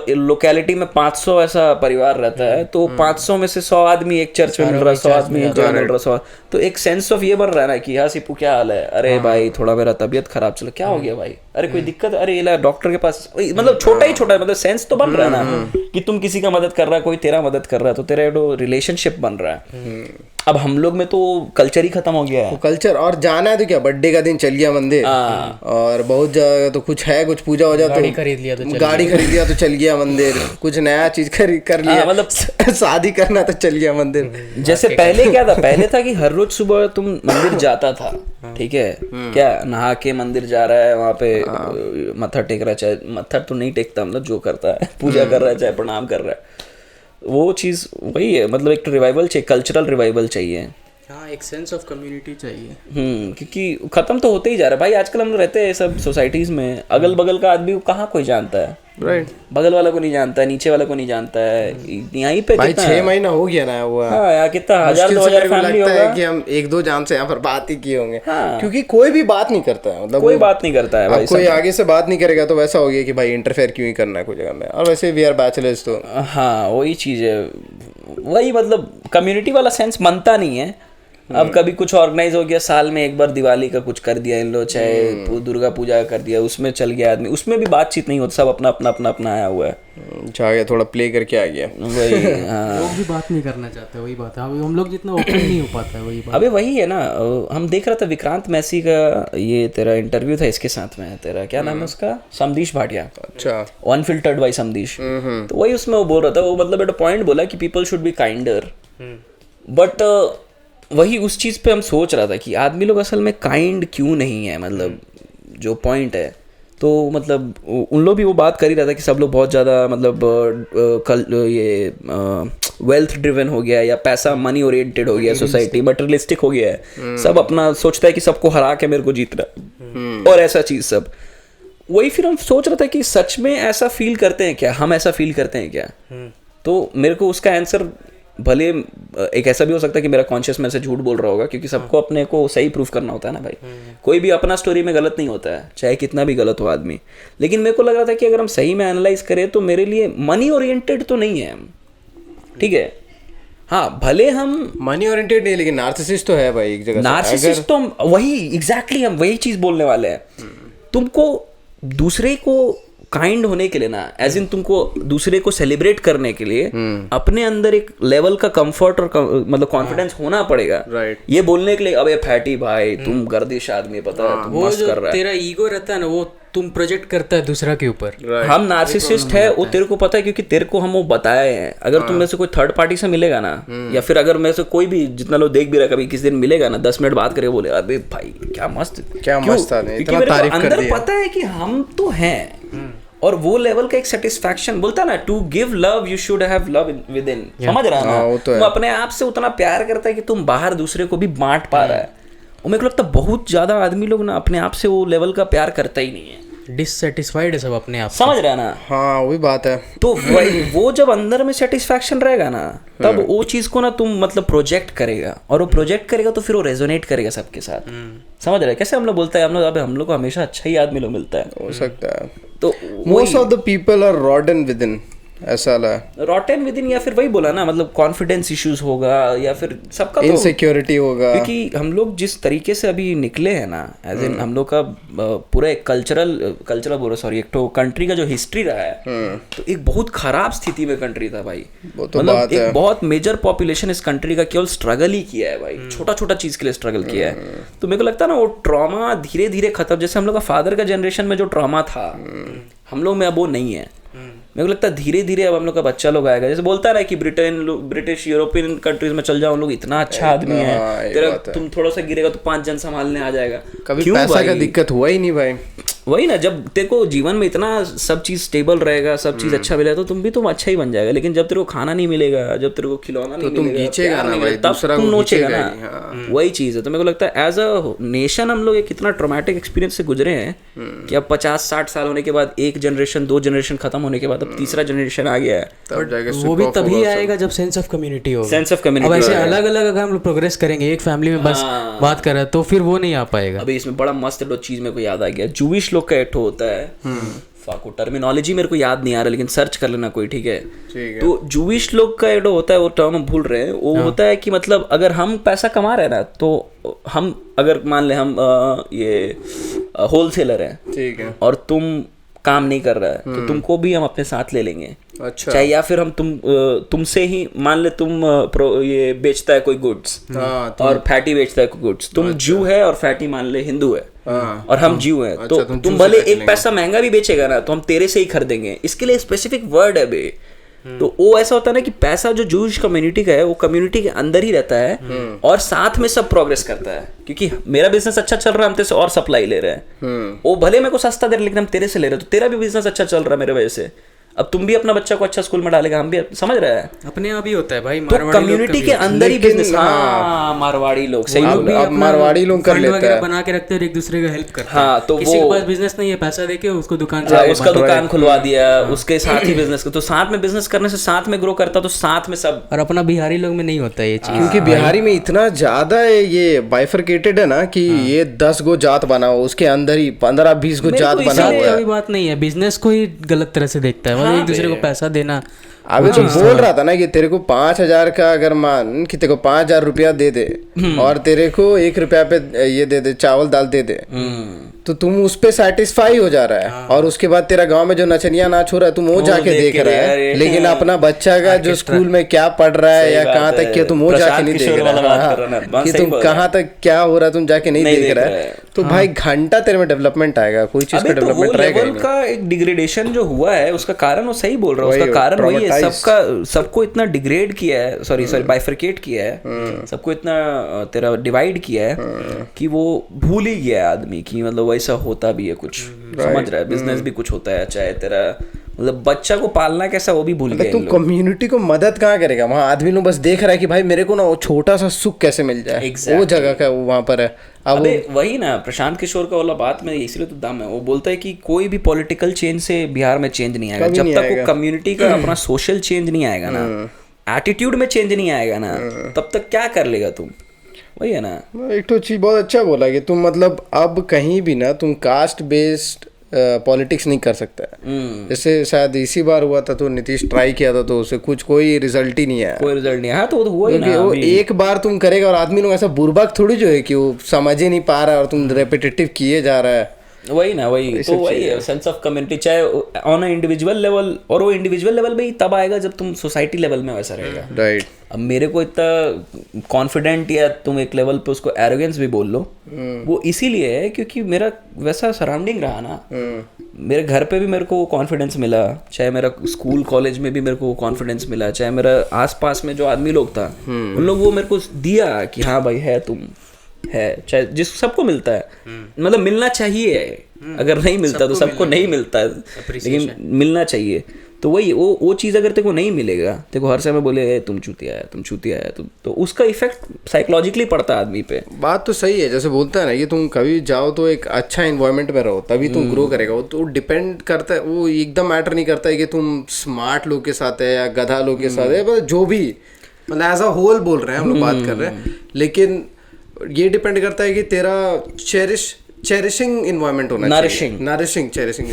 लोकेलिटी में 500 ऐसा परिवार रहता है तो 500 में से 100 आदमी एक चर्च में मिल रहा है, 100 आदमी एक जगह मिल रहा है, 100, तो एक सेंस ऑफ ये बन रहा है ना कि हाँ सिप्पू क्या हाल है, अरे भाई थोड़ा मेरा तबीयत खराब चला, क्या हो गया भाई, अरे कोई दिक्कत, अरे ये डॉक्टर के पास, मतलब छोटा ही छोटा मतलब सेंस तो बन रहा है ना कि तुम किसी का मदद कर रहा है, कोई तेरा मदद कर रहा है, तो तेरा रिलेशनशिप बन रहा है। अब हम लोग में तो कल्चर ही खत्म हो गया है। कल्चर, और जाना है तो क्या, बर्थडे का दिन चल गया मंदिर, और बहुत जगह तो कुछ है, कुछ पूजा हो जाए तो गाड़ी खरीद लिया तो चल गया मंदिर, कुछ नया चीज खरीद कर लिया, मतलब शादी करना तो चल गया मंदिर। जैसे पहले क्या था, पहले था कि हर रोज सुबह तुम मंदिर जाता था, ठीक है, क्या नहा के मंदिर जा रहा है, वहाँ पे मत्था टेक रहा है, चाहे मत्था तो नहीं टेकता, मतलब जो करता है पूजा कर रहा है चाहे प्रणाम कर रहा है, वो चीज वही है। मतलब एक तो रिवाइवल चाहिए, कल्चरल रिवाइवल चाहिए। हाँ, एक सेंस ऑफ कम्युनिटी चाहिए। क्योंकि खत्म तो होते ही जा रहा है भाई। आजकल हम लोग रहते हैं सब सोसाइटीज में, अगल बगल का आदमी कहाँ कोई जानता है, राइट, बगल वाला को नहीं जानता है, नीचे वाला को नहीं जानता है। यहीं पे भाई 6 महीना हो गया ना हुआ। हाँ यार, कितना 1000-2000 फैमिली होगा कि हम 1-2 जान से यहाँ पर बात ही किए होंगे। क्योंकि कोई भी बात नहीं करता है, मतलब कोई बात नहीं करता है भाई। कोई आगे से बात नहीं करेगा तो वैसा हो गया कि भाई इंटरफेयर क्यों ही करना है कोई जगह में, और वैसे वी आर बैचलर्स तो। हाँ वही चीज है, वही मतलब कम्युनिटी वाला सेंस बनता नहीं है। अब कभी कुछ ऑर्गेनाइज हो गया, साल में एक बार दिवाली का कुछ कर दिया इन लोग, चाहे दुर्गा पूजा कर दिया, उसमें चल गया आदमी, उसमें भी बातचीत नहीं होती, सब अपना अपना अपना अपना आया हुआ है, जा गया थोड़ा प्ले करके आ गया, वही। हाँ, लोग भी बात नहीं करना चाहते, वही बात है, हम लोग जितना ओपन नहीं हो पाता है, वही बात। अबे वही है ना, हम देख रहा था विक्रांत मैसी का ये तेरा इंटरव्यू था, इसके साथ में तेरा क्या नाम है उसका, समदीश भाटिया। अच्छा, अनफिल्टर्ड बाय समदीश। तो वही उसमें वो बोल रहा था, वो मतलब एक पॉइंट बोला कि people should be kinder, but वही उस चीज़ पे हम सोच रहा था कि आदमी लोग असल में काइंड क्यों नहीं है, मतलब जो पॉइंट है। तो मतलब उन लोग भी वो बात कर ही रहा था कि सब लोग बहुत ज़्यादा मतलब ये वेल्थ ड्रिवन हो गया, या पैसा मनी ओरिएंटेड हो गया, सोसाइटी मटेरियलिस्टिक हो गया है, सब अपना सोचता है कि सबको हरा के मेरे को जीतना, और ऐसा चीज़ सब। वही फिर हम सोच रहे थे कि सच में ऐसा फील करते हैं क्या, हम ऐसा फील करते हैं क्या। तो मेरे को उसका आंसर, भले एक ऐसा भी हो सकता है कि मेरा कॉन्शियस में से झूठ बोल रहा होगा, क्योंकि सबको अपने को सही प्रूफ करना होता है ना भाई। कोई भी अपना स्टोरी में गलत नहीं होता है, चाहे कितना भी गलत हो आदमी। लेकिन मेरे को लग रहा था कि अगर हम सही में एनालाइज करें तो मेरे लिए मनी ओरिएंटेड तो नहीं है, ठीक है। हाँ, भले हम मनी ओरिएंटेड नहीं, लेकिन नार्सिसिस्ट तो है भाई एक जगह। नार्सिसिस्ट तो वही एग्जैक्टली हम वही चीज बोलने वाले हैं। तुमको दूसरे को काइंड होने के लिए ना, एज इन तुमको दूसरे को सेलिब्रेट करने के लिए अपने अंदर एक लेवल का कंफर्ट और मतलब कॉन्फिडेंस होना पड़ेगा। राइट, ये बोलने के लिए अबे फैटी भाई तुम गर्दिश आदमी, पता है तुम मस्त कर रहा है, तेरा ईगो रहता है ना, वो तुम प्रोजेक्ट करता है दूसरा के ऊपर। हम नार्सिसिस्ट है, वो तेरे को पता है, क्योंकि तेरे को हम वो बताए हैं। अगर तुम में से कोई थर्ड पार्टी से मिलेगा ना, या फिर अगर में से कोई भी जितना लोग देख भी रहा कभी किसी दिन मिलेगा ना, 10 मिनट बात करे, बोले अबे भाई क्या मस्त था, अंदर पता है कि हम तो हैं, और वो लेवल का एक सेटिस्फैक्शन, बोलता ना to give love you should have love within, समझ रहा ना। तुम अपने आप से उतना प्यार करता है कि तुम बाहर दूसरे को भी बांट पा रहा है। और मेरे को लगता है बहुत ज्यादा आदमी लोग ना अपने आप से वो लेवल का प्यार करता ही नहीं है, डिससेटिस्फाइड है सब अपने आप, समझ रहा है ना। हाँ वही बात है। तो वो जब अंदर में सेटिस्फैक्शन रहेगा ना, तब वो चीज को ना तुम मतलब प्रोजेक्ट करेगा, और वो प्रोजेक्ट करेगा तो फिर वो रेजोनेट करेगा सबके साथ। समझ रहे, कैसे हम लोग बोलते हैं, हम लोग को हमेशा अच्छा ही आदमी लोग मिलता है, हो सकता है। तो most of the people are rotten within, ऐसा ला रॉटन विद इन, या फिर वही बोला ना, मतलब कॉन्फिडेंस इश्यूज होगा, या फिर सबका इनसिक्योरिटी होगा, क्योंकि हम लोग जिस तरीके से अभी निकले हैं ना, एज इन हम लोग का पूरा एक कल्चरल बोलो सॉरी, एक तो कंट्री का जो हिस्ट्री रहा है, तो एक बहुत खराब स्थिति में कंट्री था भाई। मतलब एक बहुत मेजर पॉपुलेशन इस कंट्री का केवल स्ट्रगल ही किया है भाई, छोटा छोटा चीज के लिए स्ट्रगल किया है। तो मेरे को लगता है ना वो ट्रॉमा धीरे धीरे खत्म, जैसे हम लोग का फादर का जनरेशन में जो ट्रॉमा था हम लोग में अब वो नहीं है। मेरे को लगता है धीरे धीरे अब हम लोग का बच्चा लोग आएगा, जैसे बोलता है ना कि ब्रिटिश यूरोपियन कंट्रीज में चल जाओ, लोग इतना अच्छा आदमी है, तेरा तुम थोड़ा सा गिरेगा तो 5 जन संभालने आ जाएगा। कभी पैसा का दिक्कत हुआ ही नहीं भाई। वही ना, जब तेरे को जीवन में इतना सब चीज स्टेबल रहेगा, सब चीज अच्छा मिलेगा, तो तुम अच्छा ही बन जाएगा। लेकिन जब तेरे को खाना नहीं मिलेगा, जब तेरे को खिलौना नहीं मिलेगा, तब तुम नोचेगा ना। वही चीज है। तो मेरे को लगता है एज अ नेशन हम लोग एक इतना ट्रॉमेटिक एक्सपीरियंस से गुजरे हैं कि अब 50-60 साल होने के बाद, एक जनरेशन 2 जनरेशन खत्म होने के बाद अब तीसरा जनरेशन आ गया है। वो भी तभी आएगा जब सेंस ऑफ कम्युनिटी होगा। Sense of community. अब ऐसे अलग अलग अगर हम लोग प्रोग्रेस करेंगे, एक फैमिली में बस बात कर रहे हैं, तो फिर वो नहीं आ पाएगा। अभी इसमें बड़ा मस्त चीज मेरे को याद आ गया, जूविश लोग का एक होता है, फाको टर्मिनोलॉजी मेरे को याद नहीं आ रहा, लेकिन सर्च कर लेना कोई, ठीक है। तो जूविश लोग का एक होता है, वो टर्म हम भूल रहे हैं, वो होता है कि मतलब अगर हम पैसा कमा रहे हैं ना, तो हम अगर मान ले हम ये होलसेलर हैं, ठीक है, और तुम काम नहीं कर रहा है, तो तुमको भी हम अपने साथ ले लेंगे। अच्छा। चाहे या फिर हम तुमसे ही मान ले, तुम ये बेचता है कोई गुड्स, और फैटी बेचता है कोई गुड्स, तुम जू है और फैटी मान ले हिंदू है, और हम जीव हैं, तो तुम भले एक पैसा महंगा भी बेचेगा ना, तो हम तेरे से ही खरीदेंगे। इसके लिए स्पेसिफिक वर्ड है बे। तो वो ऐसा होता है ना कि पैसा जो जूश कम्युनिटी का है, वो कम्युनिटी के अंदर ही रहता है, और साथ में सब प्रोग्रेस करता है। क्योंकि मेरा बिजनेस अच्छा चल रहा है, हम तेरे से और सप्लाई ले रहे हैं, वो भले मेरे को सस्ता दे रहे, लेकिन हम तेरे से ले रहे हैं, तो तेरा भी बिजनेस अच्छा चल रहा है मेरे वजह से। अब तुम भी अपना बच्चा को अच्छा स्कूल में डालेगा, हम भी, समझ रहे हैं, अपने आप ही होता है भाई। तो कम्युनिटी के अंदर ही बिजनेस। हाँ, मारवाड़ी लोग सही बोल, अब मारवाड़ी लोग कर लेते हैं, बना के रखते हैं, एक दूसरे का हेल्प करते हैं। हाँ, तो किसी के पास बिजनेस नहीं है, पैसा देके उसको दुकान उसका दुकान खुलवा दिया, उसके साथ ही बिजनेस, तो साथ में बिजनेस करने से साथ में ग्रो करता, तो साथ में सब। और अपना बिहारी लोग में नहीं होता ये चीज, क्योंकि बिहारी में इतना ज्यादा ये बाइफरकेटेड है ना कि ये 10 गो जात बना हो, उसके अंदर ही 15-20 गो जात बना हुआ है। कोई बात नहीं है, बिजनेस को ही गलत तरह से देखता है, मतलब एक दूसरे को पैसा देना। अभी तो बोल रहा था ना कि तेरे को 5,000 का, अगर मान कि तेरे को 5,000 रुपया दे दे, और तेरे को 1 रुपया पे ये दे दे, चावल दाल दे दे, तो तुम उस पे सेटिस्फाई हो जा रहा है। और उसके बाद तेरा गांव में जो नचनिया नाच हो रहा है, तुम वो जाके देख रहा है, लेकिन अपना बच्चा का जो स्कूल में क्या पढ़ रहा है या कहाँ तक क्या, तुम वो जाके नहीं देख रहा कि तुम कहाँ तक क्या हो रहा है, तुम जाके नहीं देख रहा है। तो भाई घंटा तेरे में डेवलपमेंट आएगा, कोई चीज का डेवलपमेंट रहेगा नहीं। का एक डिग्रेडेशन जो हुआ है, उसका कारण वो सही बोल रहा है, उसका कारण वही है, सबको इतना डिग्रेड किया है, सॉरी बाइफरकेट किया है, सबको इतना तेरा डिवाइड किया है कि वो भूल ही गया आदमी की, मतलब वैसा होता भी है कुछ, समझ रहा है, बिजनेस भी कुछ होता है, चाहे तेरा मतलब बच्चा को पालना कैसा, वो भी भूल गए। तुम कम्युनिटी को मदद कहाँ करेगा, वहाँ आदमी लोग बस देख रहा है कि भाई मेरे को ना वो छोटा सा सुख कैसे मिल जाए, वो जगह का वो वहाँ पर है। अब वही ना प्रशांत किशोर का वाला बात में, इसलिए तो दम है, वो बोलता है कि कोई भी पॉलिटिकल चेंज से बिहार में चेंज नहीं आएगा जब तक वो कम्युनिटी का अपना सोशल चेंज नहीं आएगा ना, एटीट्यूड में चेंज नहीं आएगा ना, तब तक क्या कर लेगा तुम। वही है ना, एक तो चीज बहुत अच्छा बोला कि तुम मतलब अब कहीं भी ना तुम कास्ट बेस्ड पॉलिटिक्स नहीं कर सकता है। जैसे शायद इसी बार हुआ था, तो नीतीश ट्राई किया था, तो उसे कोई रिजल्ट ही नहीं आया, कोई रिजल्ट नहीं आया। तो हुआ ही ना, वो एक बार तुम करेगा, और आदमी लोग ऐसा बुर्बक थोड़ी जो है कि वो समझ ही नहीं पा रहा है और तुम रेपिटेटिव किए जा रहा है। वही ना, वही तो वही है सेंस ऑफ कम्युनिटी, चाहे ऑन अ इंडिविजुअल लेवल, और वो इंडिविजुअल लेवल में ही तब आएगा जब तुम सोसाइटी लेवल में वैसा रहेगा। राइट। अब मेरे को इतना कॉन्फिडेंट, या तुम एक लेवल पे उसको एरोगेंस भी बोल लो, वो इसीलिए है क्योंकि मेरा वैसा सराउंडिंग रहा ना, मेरे घर पे भी मेरे को कॉन्फिडेंस मिला, चाहे मेरा स्कूल कॉलेज में भी मेरे को कॉन्फिडेंस मिला, चाहे मेरा आसपास में जो आदमी लोग था उन लोग वो मेरे को दिया कि हाँ भाई है, तुम है, चाहे जिस सबको मिलता है, मतलब मिलना चाहिए, अगर नहीं मिलता तो सबको नहीं मिलता, लेकिन मिलना चाहिए। तो वही वो चीज़ अगर तेरे को नहीं मिलेगा, तेरे को हर समय बोले तुम चूतिया है, तुम चूतिया है, तो उसका इफेक्ट साइकोलॉजिकली पड़ता है आदमी पे। बात तो सही है, जैसे बोलता है ना कि तुम कभी जाओ तो एक अच्छा इन्वायरमेंट में रहो, तभी तुम ग्रो करेगा। वो तो डिपेंड करता है, वो एकदम मैटर नहीं करता है कि तुम स्मार्ट लोग के साथ है या गधा लोग के साथ है, मतलब जो भी, मतलब एज अ होल बोल रहे हैं हम लोग, बात कर रहे हैं, लेकिन ये डिपेंड करता है कि तेरा चेरिश चेरिशिंग इन्वायरमेंट होना Nourishing. चाहिए। नरिशिंग चेरिशिंग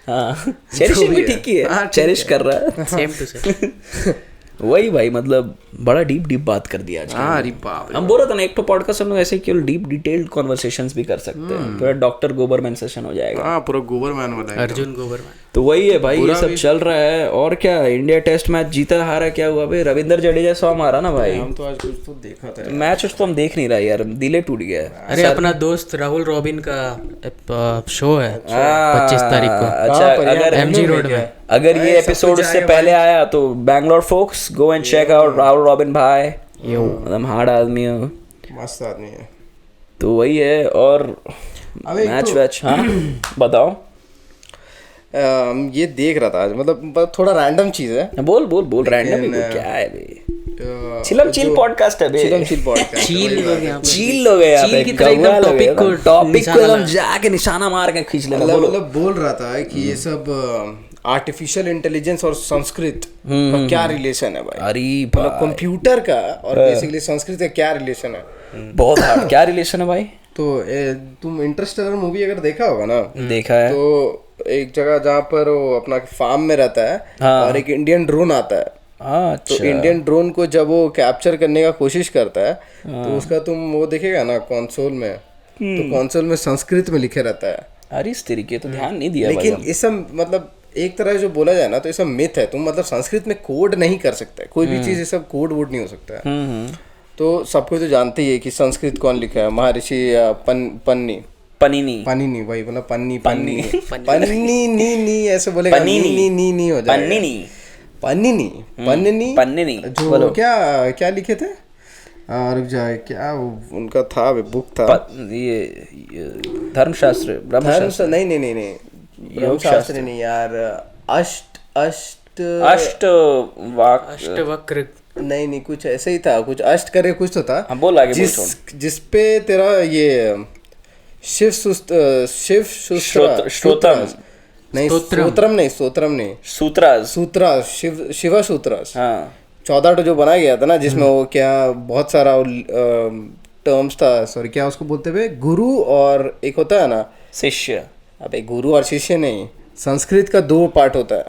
हाँ चेरिशिंग भी ठीक ही है, चेरिश कर रहा है। Same to same. वही भाई, मतलब बड़ा डीप बात कर दिया आज। हाँ अरे बाप रे। हम बोल रहे थे ना, एक तो पॉडकास्ट हम लोग ऐसे केवल डीप डिटेल्ड कॉन्वर्सेशंस भी कर सकते हैं, पूरा डॉक्टर गोबरमैन सेशन हो जाएगा। हाँ पूरा गोबरमैन वाला है। अर्जुन गोबरमैन। तो वही है भाई, ये सब चल रहा है। और क्या, इंडिया टेस्ट मैच जीता हारा क्या हुआ भाई? रविंद्र जडेजा 100 मारा ना भाई। हम तो आज कुछ तो देखा था। मैच तो हम देख नहीं रहा यार, दिले टूट गया है। अरे अपना दोस्त राहुल रॉबिन का शो है 25 तारीख को। अच्छा, अगर MG रोड में। अगर ये एपिसोड उससे पहले आया तो Bangalore folks go and check out Rahul Robin भाई, मतलब हार्ड आदमी है, मस्त आदमी है। तो वही है। और मैच वैच, हाँ बताओ। ये देख रहा था आज, मतलब थोड़ा रैंडम चीज है। बोल रैंडम ही क्या है भाई? चिलम चिल पॉडकास्ट है बे। चिलम चिल पॉडकास्ट। चील लोग यहाँ पे। चील लोग है यहाँ चील पे, की तरह एकदम टॉपिक को एकदम जाके निशाना मार के खींच लेना। बोलो। मतलब बोल रहा था कि ये सब आर्टिफिशियल इंटेलिजेंस और संस्कृत का क्या रिलेशन है भाई? अरे मतलब कंप्यूटर का और बेसिकली संस्कृत का क्या रिलेशन है? बहुत हार्ड क्या रिलेशन है भाई? तो तुम इंटरस्टेलर मूवी अगर देखा होगा ना, देखा है। तो एक जगह जहाँ पर वो अपना फार्म में रहता है और एक इंडियन ड्रोन आता है। अच्छा। तो इंडियन ड्रोन को जब वो कैप्चर करने का कोशिश करता है तो उसका तुम वो देखेगा ना कंसोल में, तो कंसोल में संस्कृत में लिखे रहता है। अरे इस तरीके तो ध्यान नहीं दिया लेकिन ये सब मतलब एक तरह जो बोला जाए ना, तो ये सब मिथ है। तुम मतलब संस्कृत में कोड नहीं कर सकते, कोई भी चीज ये सब कोड वोड नहीं हो सकता है। तो सबको तो जानते ही है कि संस्कृत कौन लिखा है, महर्षि पन्नी वही मतलब पन्नी नी ऐसे बोलेगा, नी हो जाएगा। पन्नी जो क्या लिखे थे? रुक जाए, क्या उनका था, बुक था ये धर्मशास्त्र, नहीं ब्रह्मशास्त्र नहीं यार, अष्टवक्र नहीं कुछ ऐसे ही था, कुछ अष्ट करे कुछ तो था। बोल आगे, जिसपे तेरा ये शिव सूत्रास शिवा सूत्रास 14 जो बनाया गया था ना, जिसमें वो क्या बहुत सारा टर्म्स था, सॉरी क्या उसको बोलते हुए, गुरु और एक होता है ना शिष्य। अबे गुरु और शिष्य नहीं, संस्कृत का 2 पार्ट होता है।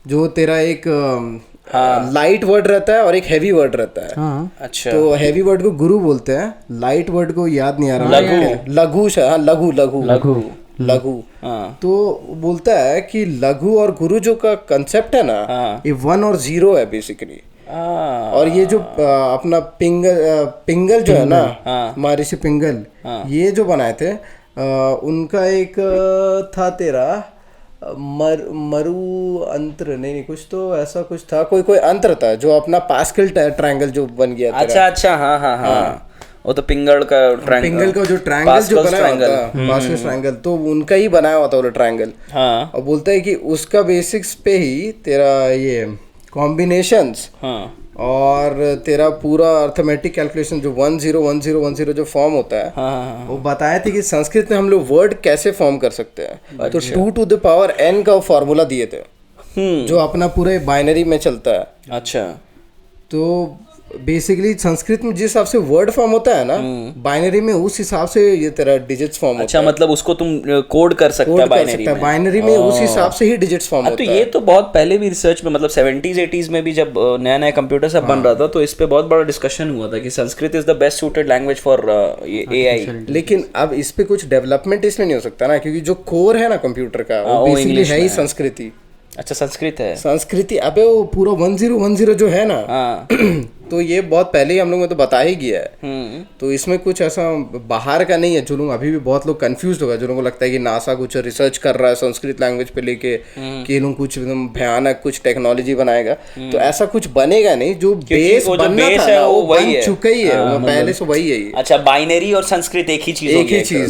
जो तेरा एक लाइट वर्ड रहता है और एक हैवी वर्ड रहता है। अच्छा। तो हैवी वर्ड को गुरु बोलते हैं, लाइट वर्ड को याद नहीं आ रहा, लघु। तो बोलता है कि लघु और गुरु जो का कंसेप्ट है ना, ये 1 और 0 है बेसिकली। और ये जो अपना पिंगल जो है ना, महर्षि पिंगल, ये जो बनाए थे, उनका एक था तेरा मरु अंतर, नहीं कुछ तो ऐसा कुछ था, कोई अंतर था जो अपना पास्कल ट्रायंगल जो बन गया था। अच्छा हाँ वो तो पिंगल का जो ट्रायंगल जो बनाया था, पास्कल ट्रायंगल, तो उनका ही बनाया हुआ था वो ट्रायंगल। और बोलता है कि उसका बेसिक्स पे ही तेरा ये कॉम्बिनेशंस और तेरा पूरा अर्थमेटिक कैलकुलेशन जो 101010 जो फॉर्म होता है, वो बताए थे कि संस्कृत में हम लोग वर्ड कैसे फॉर्म कर सकते हैं। तो 2 to the power n का फॉर्मूला दिए थे, जो अपना पूरे बाइनरी में चलता है। अच्छा। तो बेसिकली संस्कृत में जिस हिसाब से वर्ड फॉर्म होता है ना, बाइनरी में उस हिसाब से ये तेरा डिजिट्स फॉर्म होता है। मतलब उसको तुम कोड कर सकते हो बाइनरी में उस हिसाब से ही डिजिट्स फॉर्म होता है। तो ये तो बहुत पहले भी रिसर्च में, मतलब 70s 80s में भी जब नया कंप्यूटर सब बन रहा था, तो इस पे बहुत बड़ा डिस्कशन हुआ था कि Sanskrit is the best suited language for AI। लेकिन अब इस पे कुछ डेवलपमेंट इसमें नहीं हो सकता ना, क्योंकि जो कोर है ना कंप्यूटर का, वो बेसिकली है ही संस्कृति। अच्छा, संस्कृति अबे वो पूरा 1010 जो है ना, तो ये बहुत पहले ही हम लोग ने तो बता ही गया है। तो इसमें कुछ ऐसा बाहर का नहीं है। जो लोग अभी भी बहुत लोग कंफ्यूज हो गए, जो लोगों को लगता है कि नासा कुछ रिसर्च कर रहा है संस्कृत लैंग्वेज पे लेके, कि लोग कुछ एकदम भयानक कुछ टेक्नोलॉजी बनाएगा, तो ऐसा कुछ बनेगा नहीं। जो बेस बनना था ना, वो बन चुका ही है, वो पहले से वही है। अच्छा, बाइनरी और संस्कृत एक ही चीज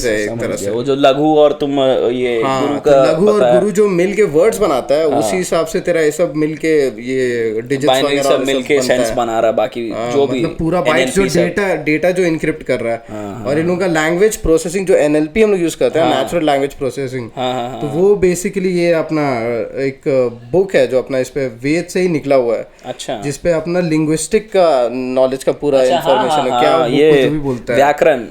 है एक तरह से। वो जो लघु और तुम ये गुरु का, लघु और गुरु जो मिलके वर्ड्स बनाता है, उसी हिसाब से तेरा ये सब मिलके ये डिजिट्स वगैरह सब मिलके सेंस बना रहा है। बाकी जो भी मतलब पूरा बाइट जो डेटा जो इनक्रिप्ट कर रहा है, और इन लोगों का लैंग्वेज प्रोसेसिंग जो NLP हम लोग यूज करते हैं, नेचुरल लैंग्वेज प्रोसेसिंग, तो वो बेसिकली ये अपना एक बुक है जो अपना इस पे वेद से ही निकला हुआ है। अच्छा। जिसपे अपना लिंग्विस्टिक का नॉलेज का पूरा इंफॉर्मेशन है। क्या ये बोलता है व्याकरण,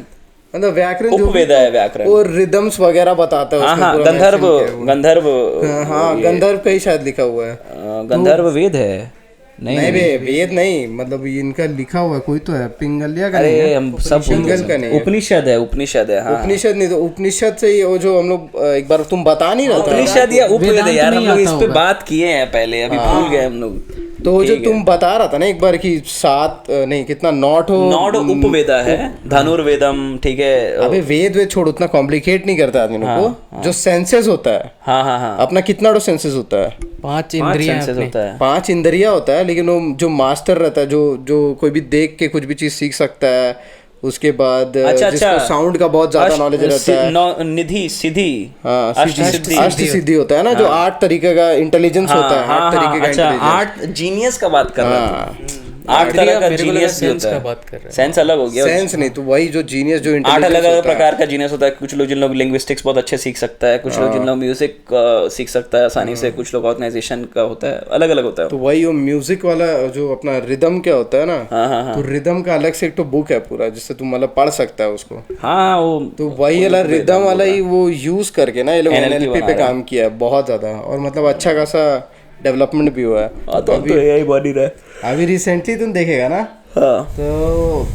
मतलब व्याकरण जो उपवेदा है व्याकरण। और रिदम्स वगैरह बताता है उसमें हाँ पूरा गंधर्व mention किया गंधर्व हुआ। हाँ गंधर्व का ही शायद लिखा हुआ है। गंधर्व वेद है नहीं बे वेद नहीं, मतलब इनका लिखा हुआ है कोई तो है, पिंगलिया का नहीं अरे है, हम सब पिंगल का नहीं है। उपनिषद है हाँ। उपनिषद नहीं तो उपनिषद से ही वो जो हम लोग एक बार तुम बता नहीं रहा था उपनिषद या उपवेद है यार, हम लोग इस पे होगा। बात किए हैं पहले, अभी भूल गए हम लोग। तो वो जो तुम बता रहा था ना एक बार कि 7 नहीं कितना नॉट हो नॉड उपवेदा है, धनुर्वेदम, ठीक है। अबे वेद छोड़, उतना कॉम्प्लिकेट नहीं करता आदमी को। जो सेंसेस होता है हाँ अपना कितना सेंसेस होता है? 5 इंद्रियां सेंसेस होता है। 5 इंद्रिया होता है, लेकिन वो जो मास्टर रहता है जो कोई भी देख के कुछ भी चीज सीख सकता है, उसके बाद जिसको साउंड का बहुत ज्यादा नॉलेज रहता है, निधि सिद्धि, हाँ अष्टसिद्धि अष्टसिद्धि होता है ना, जो 8 तरीके का इंटेलिजेंस होता है, 8 तरीके का अच्छा इंटेलिजेंस। 8 जीनियस का बात कर रहा था, 8 तरह का जीनियस भी होता है। सेंस अलग हो गया, सेंस नहीं तो वही जो जीनियस जो 8 अलग अलग प्रकार का जीनियस होता है। कुछ लोग जिन लोग लिंग्विस्टिक्स बहुत अच्छे सीख सकता है, कुछ लोग जिन लोग म्यूजिक सीख सकता है आसानी से, कुछ लोग ऑर्गेनाइजेशन का होता है, अलग अलग होता है। तो वही वो म्यूजिक वाला जो अपना रिदम क्या होता है ना, तो रिदम का अलग से एक तो बुक है पूरा जिससे तुम मतलब पढ़ सकता है उसको। हाँ वो तो वही वाला रिदम वाला ही वो यूज करके ना ये लोग एनएलपी पे काम किया है बहुत ज्यादा, और मतलब अच्छा खासा डेवलपमेंट भी हुआ है। तो यही बन ही रहा है अभी रिसेंटली तुम देखेगा ना, हाँ। तो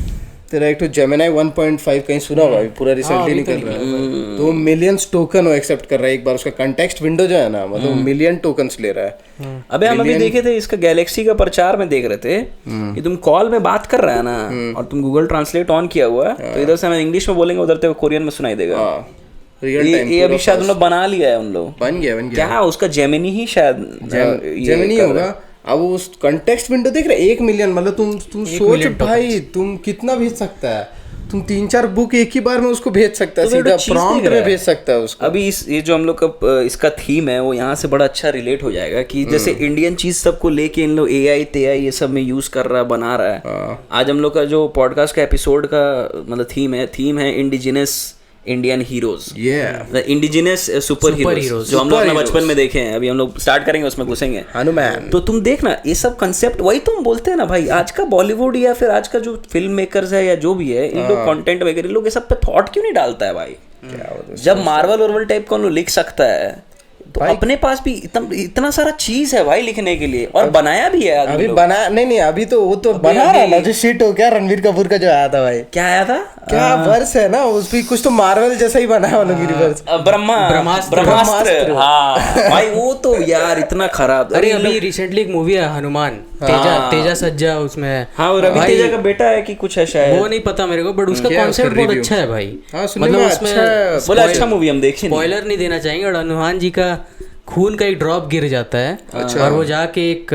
तेरा एक तो जेमिनाई 1.5 कहीं सुना हुआ है, पूरा रिसेंटली निकल रहा है, तो मिलियंस टोकन वो एक्सेप्ट कर रहा है एक बार। उसका कंटेक्स्ट विंडो जो है ना, मतलब मिलियन टोकन्स ले रहा है। अबे हम अभी देखे थे इसका गैलेक्सी का प्रचार में देख रहे थे कि तुम कॉल में बात कर रहा है ना और तुम गूगल ट्रांसलेट ऑन किया हुआ है, तो इधर से हम इंग्लिश में बोलेंगे, उधर से कोरियन में सुनाई देगा। ये अभी शायद उन लोग बना लिया है, उन लोग बन गया क्या उसका जेमिनी ही शायद जेमिनी होगा। अब उस कंटेक्स्ट विंडो देख रहे 1 मिलियन, मतलब तुम सोच भाई तुम कितना भेज सकता है, तुम 3-4 बुक एक ही बार में उसको भेज सकता है, सीधा प्रॉम्प्ट में भेज सकता है उसको। अभी ये जो हम लोग का इसका थीम है वो यहाँ से बड़ा अच्छा रिलेट हो जाएगा कि जैसे इंडियन चीज सबको लेके इन लोग AI तेआई ये सब में यूज कर रहा बना रहा है। आज हम लोग का जो पॉडकास्ट का एपिसोड का मतलब थीम है indigenous Indian heroes, indigenous super heroes जो हम लोग अपने बचपन में देखे हैं। अभी हम लोग स्टार्ट करेंगे, उसमें घुसेंगे हनुमान। तो तुम देखना ये सब कंसेप्ट वही तुम बोलते हैं ना भाई, आज का बॉलीवुड या फिर आज का जो फिल्म मेकर्स है या जो भी है, इन लोग कंटेंट वगैरह लोग ये सब पे थॉट क्यों नहीं डालता है भाई? जब मार्वल और टाइप का लोग लिख सकता है तो अपने पास भी इतना सारा चीज है भाई लिखने के लिए, और बनाया भी है अभी बना नहीं अभी तो वो तो बना रहा है ना, जो शिट हो क्या रणवीर कपूर का जो आया था भाई, क्या आया था, क्या वर्स है ना उस भी कुछ तो मार्वल जैसा ही बना है वाला यूनिवर्स, ब्रह्मास्त्र। हाँ भाई वो तो यार इतना खराब। अरे अभी रिसेंटली एक मूवी है हनुमान, तेजा सज्जा उसमें। हाँ वो रवि तेजा का बेटा है कि कुछ है शायद, वो नहीं पता मेरे को, बट उसका कॉन्सेप्ट बहुत अच्छा है भाई। मतलब उसमें बोला अच्छा मूवी हम देखें, स्पॉइलर नहीं देना चाहेंगे। और हनुमान जी का खून का एक ड्रॉप गिर जाता है और वो जाके एक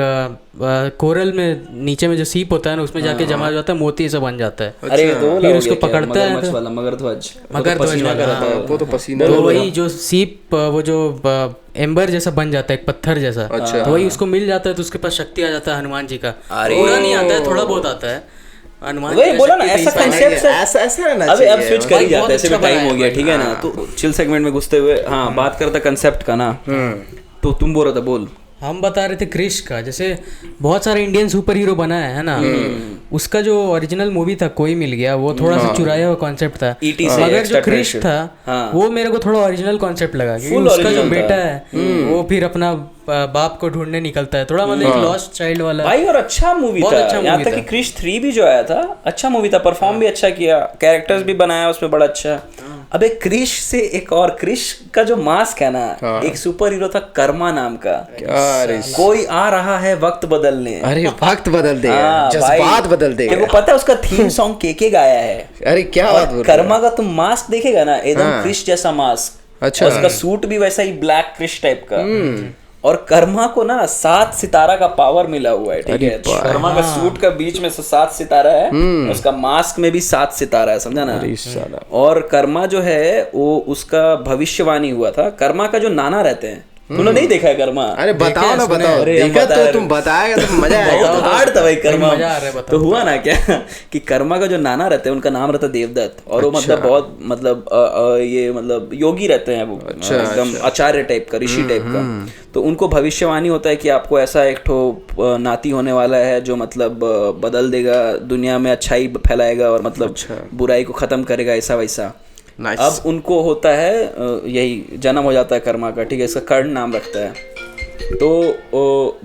कोरल में नीचे में जो सीप होता है ना उसमें जाके जमा हो जाता है, मोती से बन जाता है। अरे फिर उसको पकड़ता है मगरध्वज वाला, वो तो पसीना, तो वही जो सीप वो जो एम्बर जैसा बन जाता है, एक पत्थर जैसा, तो वही उसको मिल जाता है, तो उसके पास शक्ति आ जाता है हनुमान जी का। पूरा नहीं आता है, थोड़ा बहुत आता है हनुमान। वही बोला ना ऐसा कंसेप्ट ऐसा रहना चाहिए। अब स्विच कर ही भाई, जाता है, ऐसे भी बहुत टाइम अच्छा हो गया, ठीक है ना। तो चिल सेगमेंट में घुसते हुए हाँ बात करता कंसेप्ट का ना, तो तुम बोल रहा था, बोल। हम बता रहे थे क्रिश का, जैसे बहुत सारे इंडियन सुपर हीरो बना है ना, उसका जो ओरिजिनल मूवी था कोई मिल गया, वो थोड़ा सा चुराया हुआ कॉन्सेप्ट था। मगर जो क्रिश था वो मेरे को थोड़ा ओरिजिनल कॉन्सेप्ट लगा, क्योंकि उसका जो बेटा है वो फिर अपना बाप को ढूंढने निकलता है, थोड़ा मतलब एक लॉस्ट चाइल्ड वाला भाई। और अच्छा मूवी था, यहाँ तक कि क्रिश 3 भी जो आया था अच्छा मूवी था, परफॉर्म भी अच्छा किया, कैरेक्टर्स भी बनाया उसमें बड़ा अच्छा। अबे क्रिश से एक और, क्रिश का जो मास्क है ना, एक सुपर हीरो था कर्मा नाम का, कोई आ रहा है वक्त बदलने। अरे वक्त बदल देगा, जज्बात बदल देगा। तेरे को पता है उसका थीम सॉन्ग के गाया है? अरे क्या बात बोल रहे हो। कर्मा का तुम मास्क देखेगा ना, एकदम क्रिश जैसा मास्क, अच्छा, उसका सूट भी वैसा ही ब्लैक क्रिश टाइप का। और कर्मा को ना 7 सितारा का पावर मिला हुआ है, ठीक है। कर्मा का सूट का बीच में 7 सितारा है, उसका मास्क में भी 7 सितारा है, समझा ना। और कर्मा जो है वो उसका भविष्यवाणी हुआ था। कर्मा का जो नाना रहते हैं तूने नहीं देखा है कर्मा? अरे बताओ ना, बताओ। अरे हम देखा बता तो रहे- तुम बताएगा तो मजा आएगा। बहुत हार्ड था भाई कर्मा। मजा आ रहा है, बताओ। तो हुआ ना क्या कि कर्मा का जो नाना रहते हैं उनका नाम रहता है देवदत्त, और वो मतलब बहुत मतलब ये मतलब योगी रहते हैं वो, एकदम आचार्य टाइप का, ऋषि टाइप का। तो उनको भविष्यवाणी होता है कि आपको ऐसा एक ठो नाती होने वाला है जो मतलब बदल देगा दुनिया में, अच्छाई फैलाएगा और मतलब बुराई को खत्म करेगा, ऐसा वैसा। Nice. अब उनको होता है यही जन्म हो जाता है कर्मा का, ठीक है, इसका कर्ण नाम रखता है। तो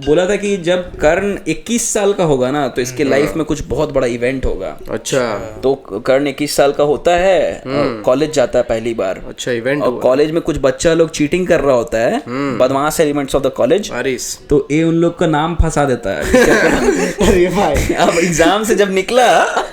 बोला था कि जब कर्ण 21 साल का होगा ना तो इसके लाइफ में कुछ बहुत बड़ा इवेंट होगा। अच्छा। तो कर्ण 21 साल का होता है, कॉलेज जाता है पहली बार। अच्छा, इवेंट और कॉलेज में कुछ बच्चा लोग चीटिंग कर रहा होता है, बदमाश एलिमेंट्स ऑफ द कॉलेज। तो ये उन लोग का नाम फंसा देता है। अरे भाई, अब एग्जाम से जब निकला,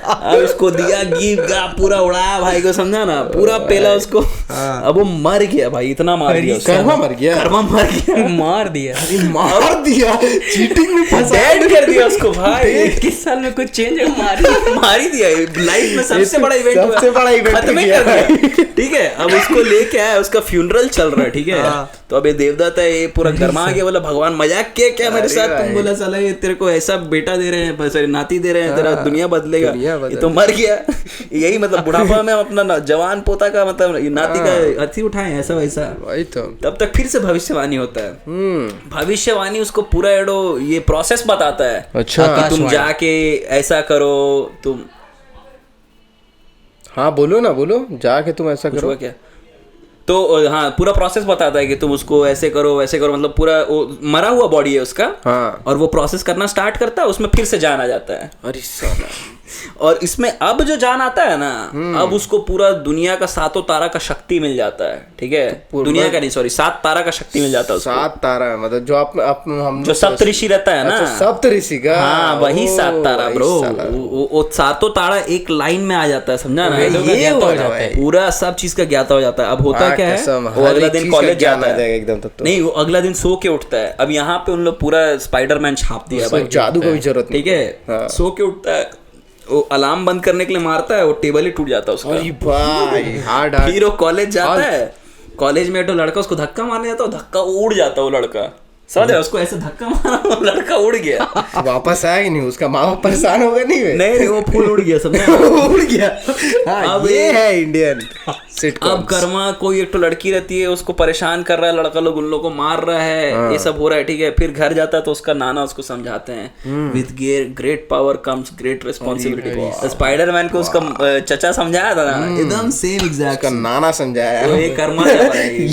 अब इसको दिया गिफ्ट, पूरा उड़ाया भाई को, समझा ना, पूरा पेला उसको। अब वो मर गया भाई, इतना मार दिया उसको। कर्मा मर गया। कर्मा मर गया, मार दिया, मार दिया, चीटिंग में फंसा डेड कर दिया उसको भाई। 21 साल में कुछ चेंज मार ही दिया। लाइफ में सबसे बड़ा इवेंट, सबसे बड़ा इवेंट खत्म ही कर दिया। ठीक है, अब उसको लेके आया, उसका फ्यूनरल चल रहा है, ठीक है। तो अब ये देवदत्त है, ये पूरा गर्मा गया, बोला भगवान मजाक किया क्या मेरे साथ? तुम बोला साला ये तेरे को ऐसा बेटा दे रहे हैं, सॉरी नाती दे रहे हैं, तेरा दुनिया बदलेगा। ये तो मर गया। यही मतलब बुढ़ापा में हम अपना जवान पोता का मतलब नाती का अर्थी उठाए, ऐसा वैसा। वही तो। तब तक फिर से भविष्यवाणी होता है। भविष्यवाणी उसको पूरा एडो ये प्रोसेस बताता है। अच्छा। कि तुम जाके ऐसा करो, तुम हाँ बोलो ना, बोलो, जाके तुम ऐसा कुछ करो। हुआ क्या? तो हाँ, पूरा प्रोसेस बताता है कि तुम उसको ऐसे करो वैसे करो, मतलब पूरा वो मरा हुआ बॉडी है उसका। हाँ। और वो प्रोसेस करना स्टार्ट करता है, उसमें फिर से जान आ जाता है। अरे साला। और इसमें अब जो जान आता है ना, अब उसको पूरा दुनिया का 7 तारा का शक्ति मिल जाता है, ठीक है। दुनिया का नहीं, सॉरी, 7 तारा का शक्ति मिल जाता है उसको। 7 तारा है, मतलब जो आप हम जो सप्तऋषि रहता है ना, सप्तऋषि का, हाँ वही 7 तारा ब्रो। वो 7 तारा एक लाइन में आ जाता है, समझा ना? ये हो जाता है, पूरा सब चीज का ज्ञाता हो जाता है। अब होता क्या है, वो अगला दिन कॉलेज जाता है एकदम, तब तो नहीं, वो अगला दिन सो के उठता है। अब यहाँ पे उन लोग पूरा स्पाइडरमैन छाप दिया भाई, जादू का भी जरूरत नहीं, ठीक है। सो के उठता है, वो अलार्म बंद करने के लिए मारता है, वो टेबल ही टूट जाता है उसका। अरे भाई, हार्ड फिर वो कॉलेज जाता है, कॉलेज में तो लड़का उसको धक्का मारने जाता है, धक्का उड़ जाता है वो लड़का, समझ रहे? उसको ऐसे धक्का मारा, वो लड़का उड़ गया। वापस आया नहीं, उसका माँ बाप परेशान होगा नहीं? नहीं, वो फूल उड़ गया, समझा? उड़ गया। अब ये है इंडियन सिटकॉम। अब कर्मा कोई एक तो लड़की रहती है, उसको परेशान कर रहा है, लड़का लोग उन लोगों को मार रहा है, ये सब हो रहा है, ठीक है। फिर घर जाता है तो उसका नाना उसको समझाते हैं, with great power comes great responsibility. Spiderman को उसका चचा समझाया था ना, एकदम सेम एग्जैक्ट उसका नाना समझाया। तो ये कर्मा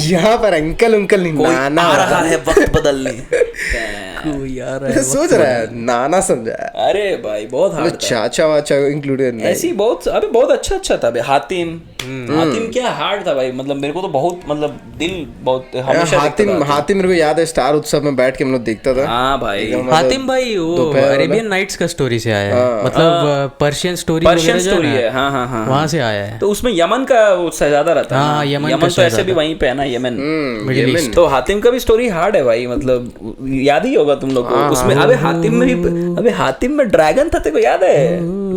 यहाँ पर अंकल नहीं, नाना आ रहा है वक्त बदलने। कोई आ रहा है, सोच रहा है, नाना समझाया। अरे भाई बहुत हार्ड था। चाचा वाचा इंक्लूडेड नहीं। ऐसी बहुत, अबे बहुत अच्छा था बे। हातिम क्या हार्ड था भाई, मतलब मेरे को तो बहुत, मतलब दिल बहुत हमेशा हातिम मेरे को याद है, स्टार उत्सव में बैठ के हम लोग देखता था। हाँ भाई, हातिम भाई वो अरेबियन नाइट्स का स्टोरी से आया है, मतलब पर्शियन स्टोरी है। हाँ हाँ हाँ, वहाँ से आया है। तो उसमें यमन का वो शहजादा रहता है। हाँ, यमन तो ऐसे भी वहीं पे है ना, यमन। तो हातिम का भी स्टोरी हार्ड है भाई, मतलब याद ही होगा तुम लोग को। उसमें अबे हातिम में ड्रैगन था, तेरे को याद है?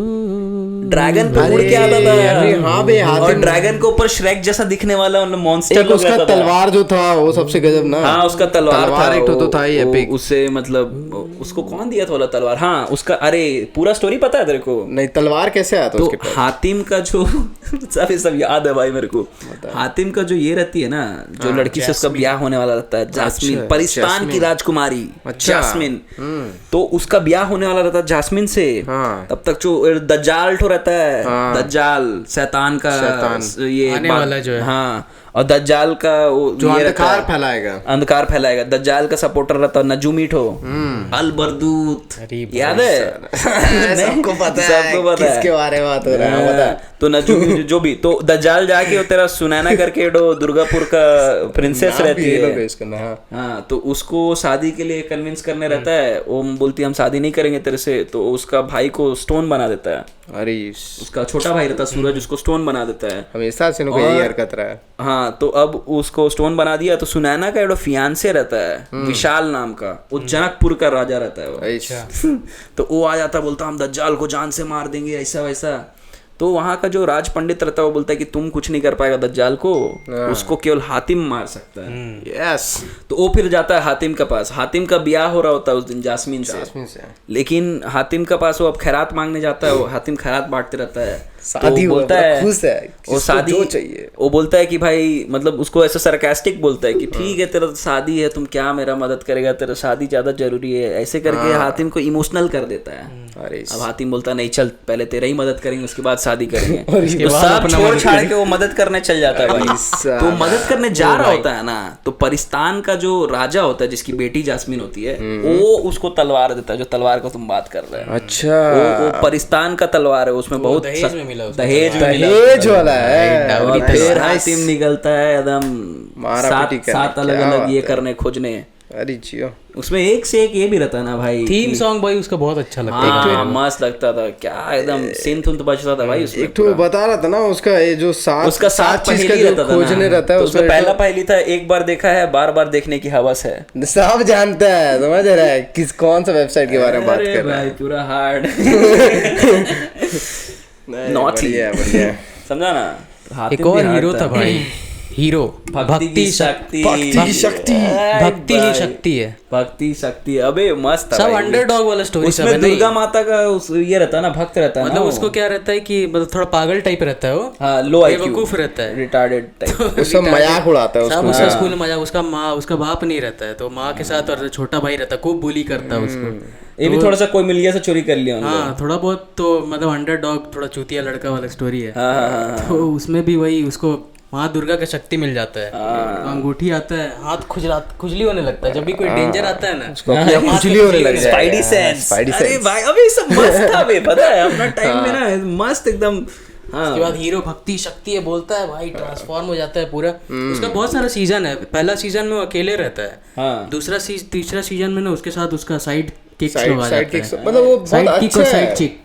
ड्रैगन पे उड़ के आता था। हाँ बे, और ड्रैगन के ऊपर श्रेक जैसा दिखने वाला मॉन्स्टर, उसका तलवार जो था वो सबसे गजब ना। हाँ, उसका तलवार एक तो था ही एपिक। उससे मतलब उसको कौन दिया था वाला तलवार? हाँ उसका, अरे पूरा स्टोरी पता है तेरे को? नहीं, तलवार कैसे आया था उसके पास? हातिम का जो सब याद है भाई मेरे को। हातिम का जो ये रहती है ना, जो लड़की से उसका ब्याह होने वाला रहता है, जास्मिन, परिस्तान की राजकुमारी जास्मिन। तो उसका ब्याह होने वाला रहता है जास्मिन से। तब तक जो दज्जाल रहता है, दज्जाल शैतान का ये आने वाला जो है। हाँ, और दज्जाल का जो अंधकार फैलाएगा, दज्जाल का सपोर्टर रहता है नजूमी ठो, अल बरदूत, याद है? सबको पता है किसके बारे में बात हो रहा है। तो नजूमी जो भी, तो दज्जाल जाके तेरा सुनैना करके दुर्गापुर का प्रिंसेस रहती है। हाँ, तो उसको शादी के लिए कन्विंस करने रहता है। वो बोलती है हम शादी नहीं करेंगे तेरे से, तो उसका भाई को स्टोन बना देता है। अरे उसका छोटा भाई रहता है सूरज, उसको स्टोन बना देता है। हमेशा से यही हरकत रहा है। हाँ, तो अब उसको स्टोन बना दिया, तो सुनैना का एडो फियांसे रहता है विशाल नाम का, वो जनकपुर का राजा रहता है वो। तो वो आ जाता, बोलता हम दज्जाल को जान से मार देंगे, ऐसा वैसा। तो वहाँ का जो राज पंडित रहता है वो बोलता है कि तुम कुछ नहीं कर पाएगा दज्जाल को, उसको केवल हातिम मार सकता है। यस। तो वो फिर जाता है हातिम के पास। हातिम का ब्याह हो रहा होता है उस दिन जास्मीन से। लेकिन हातिम के पास वो अब खैरात मांगने जाता है। वो हातिम खैरात बांटते रहता है। शादी बोलता है खुश है, वो शादी जो चाहिए। वो बोलता है कि भाई मतलब उसको ऐसा सरकास्टिक बोलता है कि ठीक है तेरा शादी है, तुम क्या मेरा मदद करेगा, तेरा शादी ज्यादा जरूरी है, ऐसे करके हातिम को इमोशनल कर देता है। अरे अब हातिम बोलता नहीं चल पहले तेरा ही मदद करेंगे उसके बाद शादी करेंगे। तो सब छोड़ छाड़ के वो मदद करने चल जाता है भाई। तो मदद करने जा रहा होता है ना, तो परिस्तान का जो राजा होता है जिसकी बेटी जास्मीन होती है वो उसको तलवार देता है, जो तलवार को तुम बात कर रहे हो। अच्छा, वो परिस्तान का तलवार है, उसमें बहुत दहेज में मिला वाला है। और फिर हातिम निकलता है एकदम सात अलग अलग ये करने खोजने। अरे जियो, उसमें एक से एक ये भी रहता है ना भाई, थीम सॉन्ग भाई उसका बहुत अच्छा लगता है। हाँ, मस्त लगता था, क्या एकदम सिंथ उन्थ बजता था भाई उसमें। एक तो बता रहा था ना उसका ये जो उसका सात चीज का पहेली जो रहता था खोजने रहता है, तो उसका पहला पहेली था एक बार देखा है बार बार देखने की हवस है। सब जानता है, समझ रहा है किस कौन सा वेबसाइट के बारे में बात कर रहा है। पूरा हार्ड नॉटी समझा ना। एक और हीरो था भाई, हीरो भक्ति की शक्ति, भक्ति ही शक्ति है, भक्ति शक्ति। अबे मस्त था सब भाई। अंडरडॉग वाला स्टोरी सब है। उसमें दुर्गा माता का ये रहता है ना, भक्त रहता है, मतलब उसको क्या रहता है कि मतलब थोड़ा पागल टाइप रहता है वो, हाँ, लो आईक्यू, बेवकूफ रहता है, रिटार्डेड टाइप। उसका मजाक उड़ाता है सब उसका स्कूल में मजाक। उसका माँ, उसका बाप नहीं रहता है तो माँ के साथ और छोटा भाई रहता है, खूब बुली करता है उसको। ये भी थोड़ा सा कोई मिल गया से चोरी कर लिया। हाँ, थोड़ा बहुत तो मतलब अंडरडॉग, थोड़ा चूतिया लड़का वाला स्टोरी है। तो उसमें भी वही उसको माँ दुर्गा का शक्ति मिल जाता है। तो अंगूठी आता है, हाथ खुजली होने लगता है जब भी कोई डेंजर आता है ना, खुजली होने लग जाए। Spidey sense. अरे भाई अबे सब मस्त था बे, पता है अपना टाइम में ना मस्त एकदम। उसके बाद हीरो भक्ति शक्ति है बोलता है भाई, ट्रांसफॉर्म हो जाता है पूरा। उसका बहुत सारा सीजन है। पहला सीजन में वो अकेले रहता है, दूसरा तीसरा सीजन में ना उसके साथ उसका साइड किक्स लोग आ जाते हैं। मतलब वो बहुत अच्छा है। साइड चिक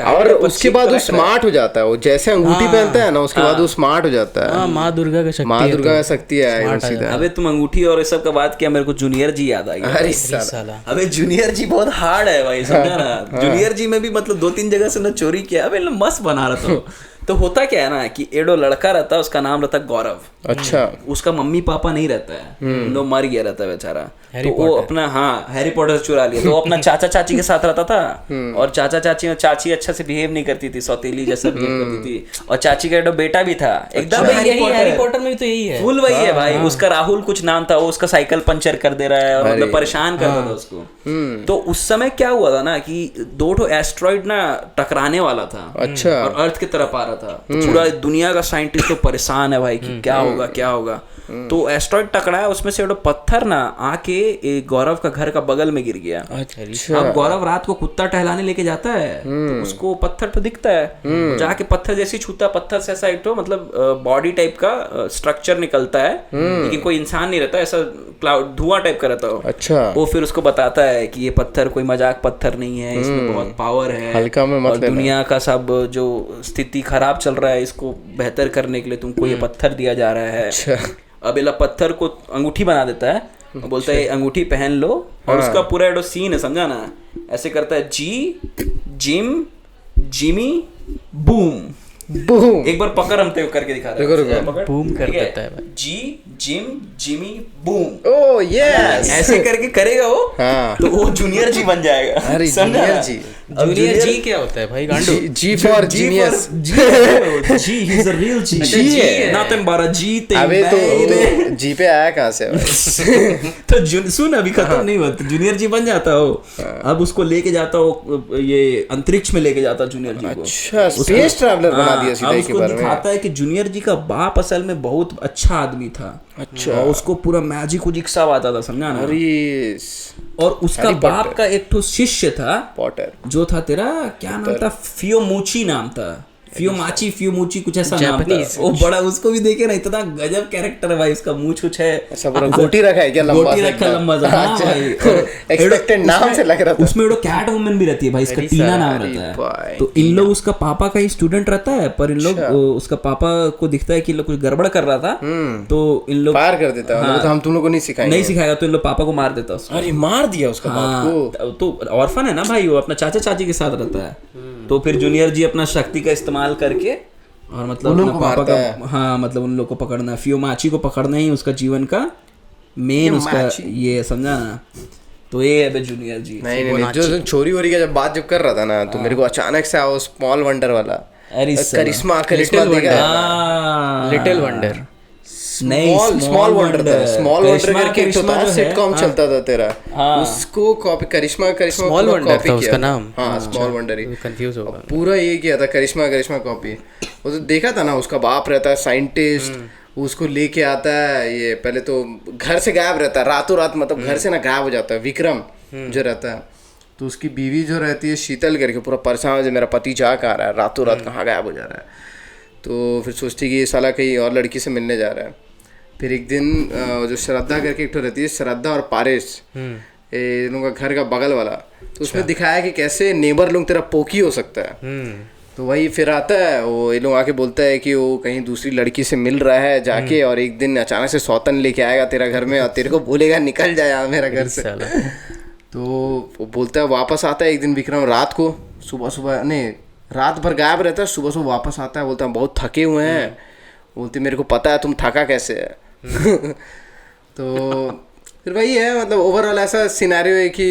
और उसके बाद वो स्मार्ट हो जाता है। वो जैसे अंगूठी पहनता है ना, उसके बाद वो स्मार्ट हो जाता है। माँ दुर्गा का शक्ति है। अबे तुम अंगूठी और सब का बात किया, मेरे को जूनियर जी याद आ गया। अरे साला, अबे जूनियर जी बहुत हार्ड है भाई, समझा ना। जूनियर जी में भी मतलब 2-3 जगह से ना चोरी किया। अबे मस्त बना रहा था। तो होता क्या है ना कि एडो लड़का रहता है, उसका नाम रहता है गौरव। अच्छा। उसका मम्मी पापा नहीं रहता है, नो मर गया रहता है बेचारा। तो वो अपना हैरी पॉटर चुरा लिया। तो वो अपना चाचा चाची के साथ रहता था। और चाचा चाची और चाची अच्छा से बिहेव नहीं करती थी, सौतेली जैसा बिहेव करती थी। और चाची का एडो बेटा भी था एकदम हैरी पॉटर में भी तो यही है, फुल वही है भाई। उसका राहुल कुछ नाम था, वो उसका साइकिल पंचर कर दे रहा है और मतलब परेशान करता था उसको। तो उस समय क्या हुआ था ना कि 2 एस्ट्रॉइड ना टकराने वाला था। अच्छा। और अर्थ की तरफ आ रहा था। तो पूरा दुनिया का साइंटिस्ट तो परेशान है भाई कि क्या होगा क्या होगा। तो एस्ट्रॉइड टकराया, उसमें से पत्थर ना आके गौरव का घर का बगल में गिर गया। अच्छा। अब गौरव रात को कुत्ता टहलाने लेके जाता है, तो उसको पत्थर तो दिखता है। जाके पत्थर जैसे छूता, पत्थर से ऐसा एक तो मतलब बॉडी टाइप का स्ट्रक्चर निकलता है, लेकिन कोई इंसान नहीं रहता, ऐसा क्लाउड धुआं टाइप का रहता है। अच्छा। वो फिर उसको बताता है कि ये पत्थर कोई मजाक पत्थर नहीं है, इसमें बहुत पावर है, हल्का में मत और दुनिया का सब जो स्थिति खराब चल रहा है इसको बेहतर करने के लिए तुमको ये पत्थर दिया जा रहा है। अच्छा। अब इला पत्थर को अंगूठी बना देता है और बोलता है अंगूठी पहन लो। और उसका पूरा एडो सीन है, समझा ना। ऐसे करता है जी जिम जिमी बूम बूम। एक बार पकड़ हम तेरे करके दिखा रहे हैं। बूम कर देता है भाई। जी जिम जिमी बूम। ओह यस, ऐसे करके करेगा वो। हाँ। तो वो जूनियर जी बन जाएगा। अरे जूनियर जी। जूनियर जी क्या होता है भाई? गांडू। G for genius. G he is a real G. G है ना तुम 12 जी ते। अबे तो जी पे आया कहाँ से भाई? तो सुन अभी खत्म नहीं हुआ। तो जूनियर जी बन जाता हो। अब उसको लेके जाता हो ये अंतरिक्ष में लेके जाता जूनियर जी को। अच्छा, स्पेस ट्रैवलर बना दिया सीधा उसको दिखाता है कि जूनियर जी का बाप असल में बहुत अच्छा आदमी था। अच्छा। और उसको पूरा मैजिक उजिक सब आता था, समझा ना। अरे और उसका बाप का एक ठो शिष्य था पॉटर, जो था तेरा क्या नाम था, फियोमुची नाम था। फ्यूमाची फ्यूमूची कुछ ऐसा नाम था वो बड़ा, उसको भी देखे ना, इतना गजब कैरेक्टर है भाई उसका, मूंछ कुछ है, ऐसा पूरा गोटी रखा है क्या, लंबा गोटी रखा लंबा सा, हाँ भाई, एक्सपेक्टेड नाम से लग रहा था। उसमें वो कैट वुमन भी रहती है भाई, इसका टीना नाम रहता है। तो इन लोग, उसका पापा का ही स्टूडेंट रहता है, पर इन लोग उसका पापा को दिखता है कि इन लोग कुछ गड़बड़ कर रहा था, तो इन लोग फायर कर देता है, तो हम तुम लोग को नहीं सिखाएगा, तो इन लोग पापा को मार देता है। अरे मार दिया उसका बाप को। तो ऑर्फन है ना भाई, वो अपना चाचा चाची के साथ रहता है। तो फिर जूनियर जी अपना शक्ति का इस्तेमाल करके और मतलब अपना पापा का, हाँ मतलब उन लोग को पकड़ना, फ्यूमाची को पकड़ना ही उसका जीवन का मेन उसका ये, समझा ना। तो ये है जूनियर जी। नहीं जो छोरी वोरी का जब बात जब कर रहा था ना, तो मेरे को अचानक से आओ स्मॉल वंडर वाला, करिश्मा लिटिल वंडर, स्मॉल वंडर करके एक तो था, सिटकॉम चलता था तेरा, उसको कॉपी करिश्मा स्मॉल वंडर था उसका नाम, हाँ स्मॉल वंडर ही कंफ्यूज होगा, पूरा ये किया था करिश्मा कॉपी। वो तो देखा था ना, उसका बाप रहता है साइंटिस्ट, उसको लेके आता है, ये पहले तो घर से गायब रहता है रातों रात, मतलब घर से ना गायब हो जाता है विक्रम जो रहता है। तो उसकी बीवी जो रहती है शीतल करके, पूरा परेशान है, मेरा पति जा कहाँ रहा है, रातों रात कहाँ गायब हो जा रहा है। तो फिर सोचती कि ये साला कहीं और लड़की से मिलने जा रहा है। फिर एक दिन जो श्रद्धा करके एक तो रहती है, श्रद्धा और पारेश, ये लोगों का घर का बगल वाला, तो उसमें दिखाया कि कैसे नेबर लोग तेरा पोकी हो सकता है। तो वही फिर आता है वो, ये लोग आके बोलता है कि वो कहीं दूसरी लड़की से मिल रहा है जाके, और एक दिन अचानक से सौतन लेके आएगा तेरा घर में और तेरे को बोलेगा निकल जाए मेरा घर से। तो वो बोलता है, वापस आता है एक दिन विक्रम रात को, सुबह नहीं रात भर गायब रहता है, सुबह वापस आता है, बोलता है बहुत थके हुए हैं, बोलते मेरे को पता है तुम थका कैसे है। तो फिर वही है, मतलब ओवरऑल ऐसा सिनेरियो है कि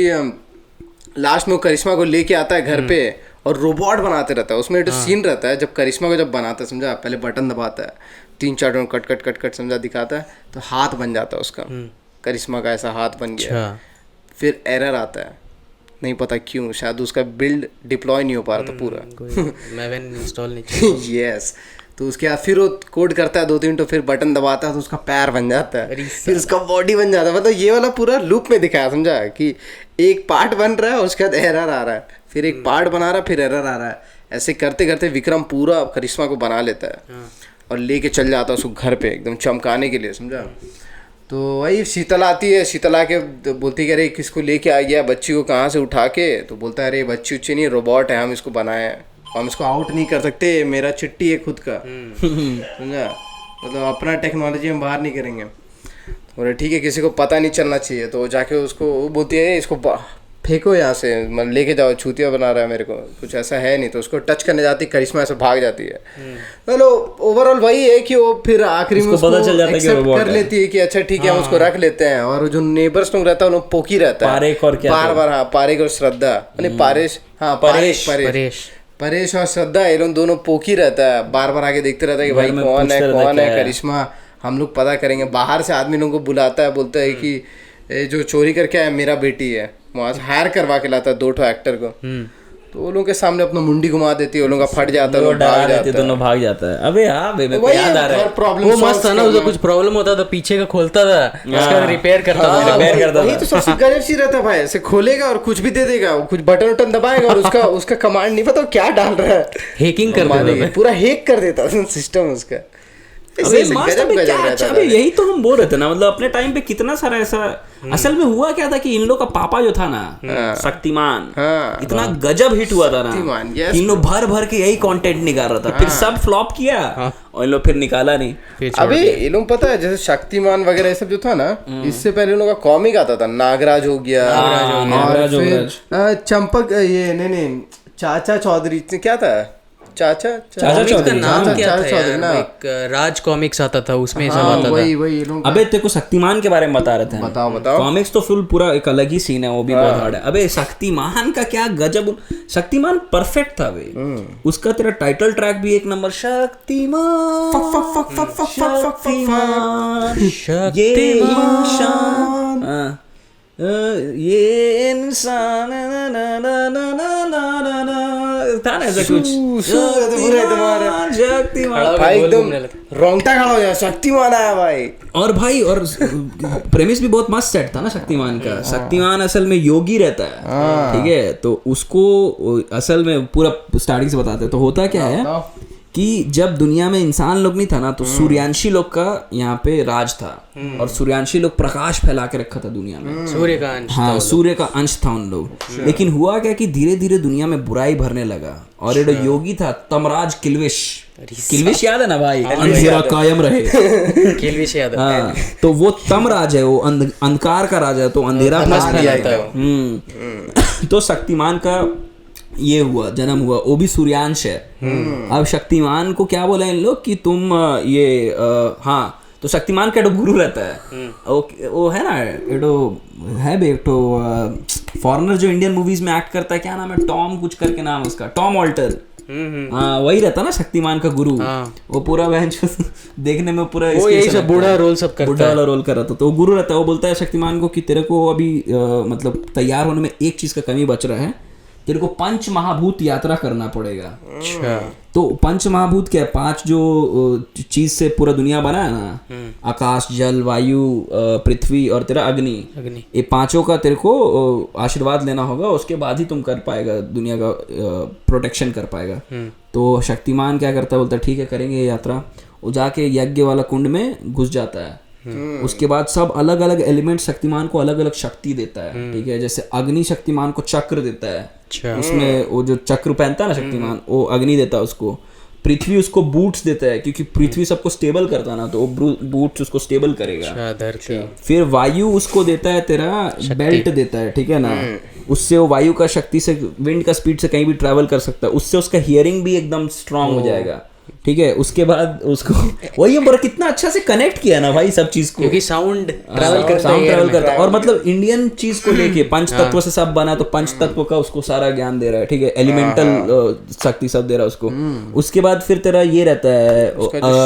लास्ट में वो करिश्मा को लेके आता है घर पे और रोबोट बनाते रहता है। उसमें एक सीन रहता है जब करिश्मा को जब बनाता है, समझा, पहले बटन दबाता है, 3-4 कट समझा दिखाता है, तो हाथ बन जाता है उसका, करिश्मा का ऐसा हाथ बन गया। फिर एरर आता है, नहीं पता क्यों, शायद उसका बिल्ड डिप्लॉय नहीं हो पा रहा था पूरा, मैवन इंस्टॉल नहीं यस। तो उसके बाद फिर वो कोड करता है 2-3, तो फिर बटन दबाता है तो उसका पैर बन जाता है, फिर उसका बॉडी बन जाता है। मतलब ये वाला पूरा लूप में दिखाया, समझा, कि एक पार्ट बन रहा है, उसके बाद एरर आ रहा है, फिर एक पार्ट बना रहा है, फिर एरर आ रहा है। ऐसे करते करते विक्रम पूरा करिश्मा को बना लेता है और लेके चल जाता है उसको घर पे एकदम चमकाने के लिए, समझा। तो वही शीतल आती है, शीतल आके बोलती है, अरे किसको लेके आ गया, बच्ची को कहाँ से उठा के। तो बोलता है, अरे बच्ची उच्ची नहीं, रोबोट है, हम इसको बनाए हैं, हम इसको आउट नहीं कर सकते, मेरा चिट्टी है खुद का, समझा, मतलब अपना टेक्नोलॉजी हम बाहर नहीं करेंगे। बोले ठीक है, किसी को पता नहीं चलना चाहिए। तो जाके उसको बोलती है, इसको फेंको यहाँ से, मतलब लेके जाओ, छूतिया बना रहा है मेरे को, कुछ ऐसा है नहीं। तो उसको टच करने जाती, करिश्मा ऐसे भाग जाती है। चलो ओवरऑल वही है कि वो फिर आखिरी में उसको एक्सेप्ट कर लेती है कि अच्छा ठीक है, हम उसको रख लेते हैं। और जो नेबर्स लोग रहता है उन्होंने पोकी रहता है बार, हाँ पारेख और श्रद्धा, पारेश, हाँ परेश और श्रद्धा, ये लोग दोनों पोकी रहता है, बार बार आके देखते रहता है कि भाई कौन है करिश्मा, हम लोग पता करेंगे। बाहर से आदमी लोगों को बुलाता है, बोलता है कि जो चोरी करके आया मेरा बेटी है, वहाँ से हायर करवा के लाता है 2 एक्टर को। तो वो लोगों के सामने अपना मुंडी घुमा देती है, वो लोग का फट जाता है, दोनों भाग जाता है। अबे हाँ मेरे को याद आ रहा है, वो मस्त था ना, उसका कुछ प्रॉब्लम होता था, पीछे का खोलता था, उसका रिपेयर करता था। वही तो सबसे गजब सी रहता है भाई, ऐसे खोलेगा और कुछ भी दे देगा, कुछ बटन दबाएगा और उसका कमांड नहीं पता क्या डाल रहा है, हैकिंग कर देता, पूरा हैक कर देता सिस्टम उसका। अबे यही तो हम बोल रहे थे ना, मतलब अपने टाइम पे कितना सारा ऐसा। असल में हुआ क्या था कि इन लोग का पापा जो था ना, शक्तिमान, इतना गजब हिट हुआ था ना, इन लोग भर भर के यही कंटेंट निकाल रहा था, फिर सब फ्लॉप किया और इन लोग फिर निकाला नहीं। अभी ये लोग पता है, जैसे शक्तिमान वगैरह ये सब जो था ना, इससे पहले इन लोग का कॉमिक आता था, नागराज हो गया, चंपक, ये नहीं चाचा चौधरी, क्या था, चाचा चौधरी नाम क्या था यार, एक राज कॉमिक्स आता था, उसमें सब आता था। वही अबे तेरे को शक्तिमान के बारे में बता रहे थे, बताओ। कॉमिक्स तो फुल पूरा एक अलग ही सीन है, वो भी बहुत हार्ड है। अबे शक्तिमान का क्या गजब, शक्तिमान परफेक्ट था भाई। उसका तेरा टाइटल ट्रैक भी एक नंबर, शक्तिमान ये इंसान था ना ऐसा कुछ, एकदम रोंगटा खड़ा हो जाए, शक्तिमान आया भाई। और भाई और प्रेमिस भी बहुत मस्त सेट था ना शक्तिमान का। शक्तिमान असल में योगी रहता है, ठीक है, तो उसको असल में पूरा स्टार्टिंग से बताते हैं। तो होता क्या है कि जब दुनिया में इंसान लोग नहीं था ना तो सूर्यांशी लोग का यहाँ पे राज था, और सूर्यांशी लोग प्रकाश फैला के रखा था दुनिया में, सूर्य का अंश। हाँ सूर्य का अंश था उन लोग। लेकिन हुआ क्या कि धीरे धीरे दुनिया में बुराई भरने लगा, और एक योगी था तमराज किल्विश, किल्विश याद है ना भाई, अंधेरा कायम रहे, किल्विश याद है। हाँ, तो वो तमराज है, वो अंधकार का राजा है, तो अंधेरा फैलाता है। तो शक्तिमान का ये हुआ जन्म हुआ, वो भी सूर्यांश है। अब शक्तिमान को क्या बोला इन लोग कि तुम हाँ, तो शक्तिमान का एक गुरु रहता है, वो है ना एक फॉरेनर जो इंडियन मूवीज में एक्ट करता है, क्या नाम है, टॉम कुछ करके नाम है उसका, टॉम ऑल्टर। हाँ वही रहता ना शक्तिमान का गुरु। वो पूरा वह देखने में पूरा वो यही सब बूढ़ा रोल सब करता है, बूढ़ा वाला रोल कर रहा था। तो वो गुरु रहता है, वो बोलता है शक्तिमान को कि तेरे को अभी मतलब तैयार होने में एक चीज का कमी बच रहा है, तेरे को 5 महाभूत यात्रा करना पड़ेगा। अच्छा। तो 5 महाभूत क्या है, 5 जो चीज से पूरा दुनिया बना है ना, आकाश, जल, वायु, पृथ्वी और तेरा अग्नि, ये 5 का तेरे को आशीर्वाद लेना होगा, उसके बाद ही तुम कर पाएगा दुनिया का प्रोटेक्शन कर पाएगा। तो शक्तिमान क्या करता है, बोलता है ठीक है करेंगे ये यात्रा। वो जाके यज्ञ वाला कुंड में घुस जाता है। उसके बाद सब अलग अलग एलिमेंट शक्तिमान को अलग अलग शक्ति देता है, ठीक है। जैसे अग्नि शक्तिमान को चक्र देता है, उसमें वो जो चक्र पहनता है ना शक्तिमान, वो अग्नि देता है उसको। पृथ्वी उसको बूट्स देता है, क्योंकि पृथ्वी सबको स्टेबल करता है ना, तो वो बूट्स उसको स्टेबल करेगा। फिर वायु उसको देता है, तेरा बेल्ट देता है, ठीक है ना, उससे वो वायु का शक्ति से, विंड का स्पीड से कहीं भी ट्रैवल कर सकता है, उससे उसका हियरिंग भी एकदम स्ट्रांग हो जाएगा, ठीक है। उसके बाद उसको वही हम कितना अच्छा से कनेक्ट किया ना भाई सब चीज को, क्योंकि साउंड ट्रैवल करता है। और मतलब इंडियन चीज को लेके 5 तत्व से सब बना, तो 5 तत्व का उसको सारा ज्ञान दे रहा है, ठीक है, एलिमेंटल शक्ति सब दे रहा है उसको। उसके बाद फिर तेरा ये रहता है,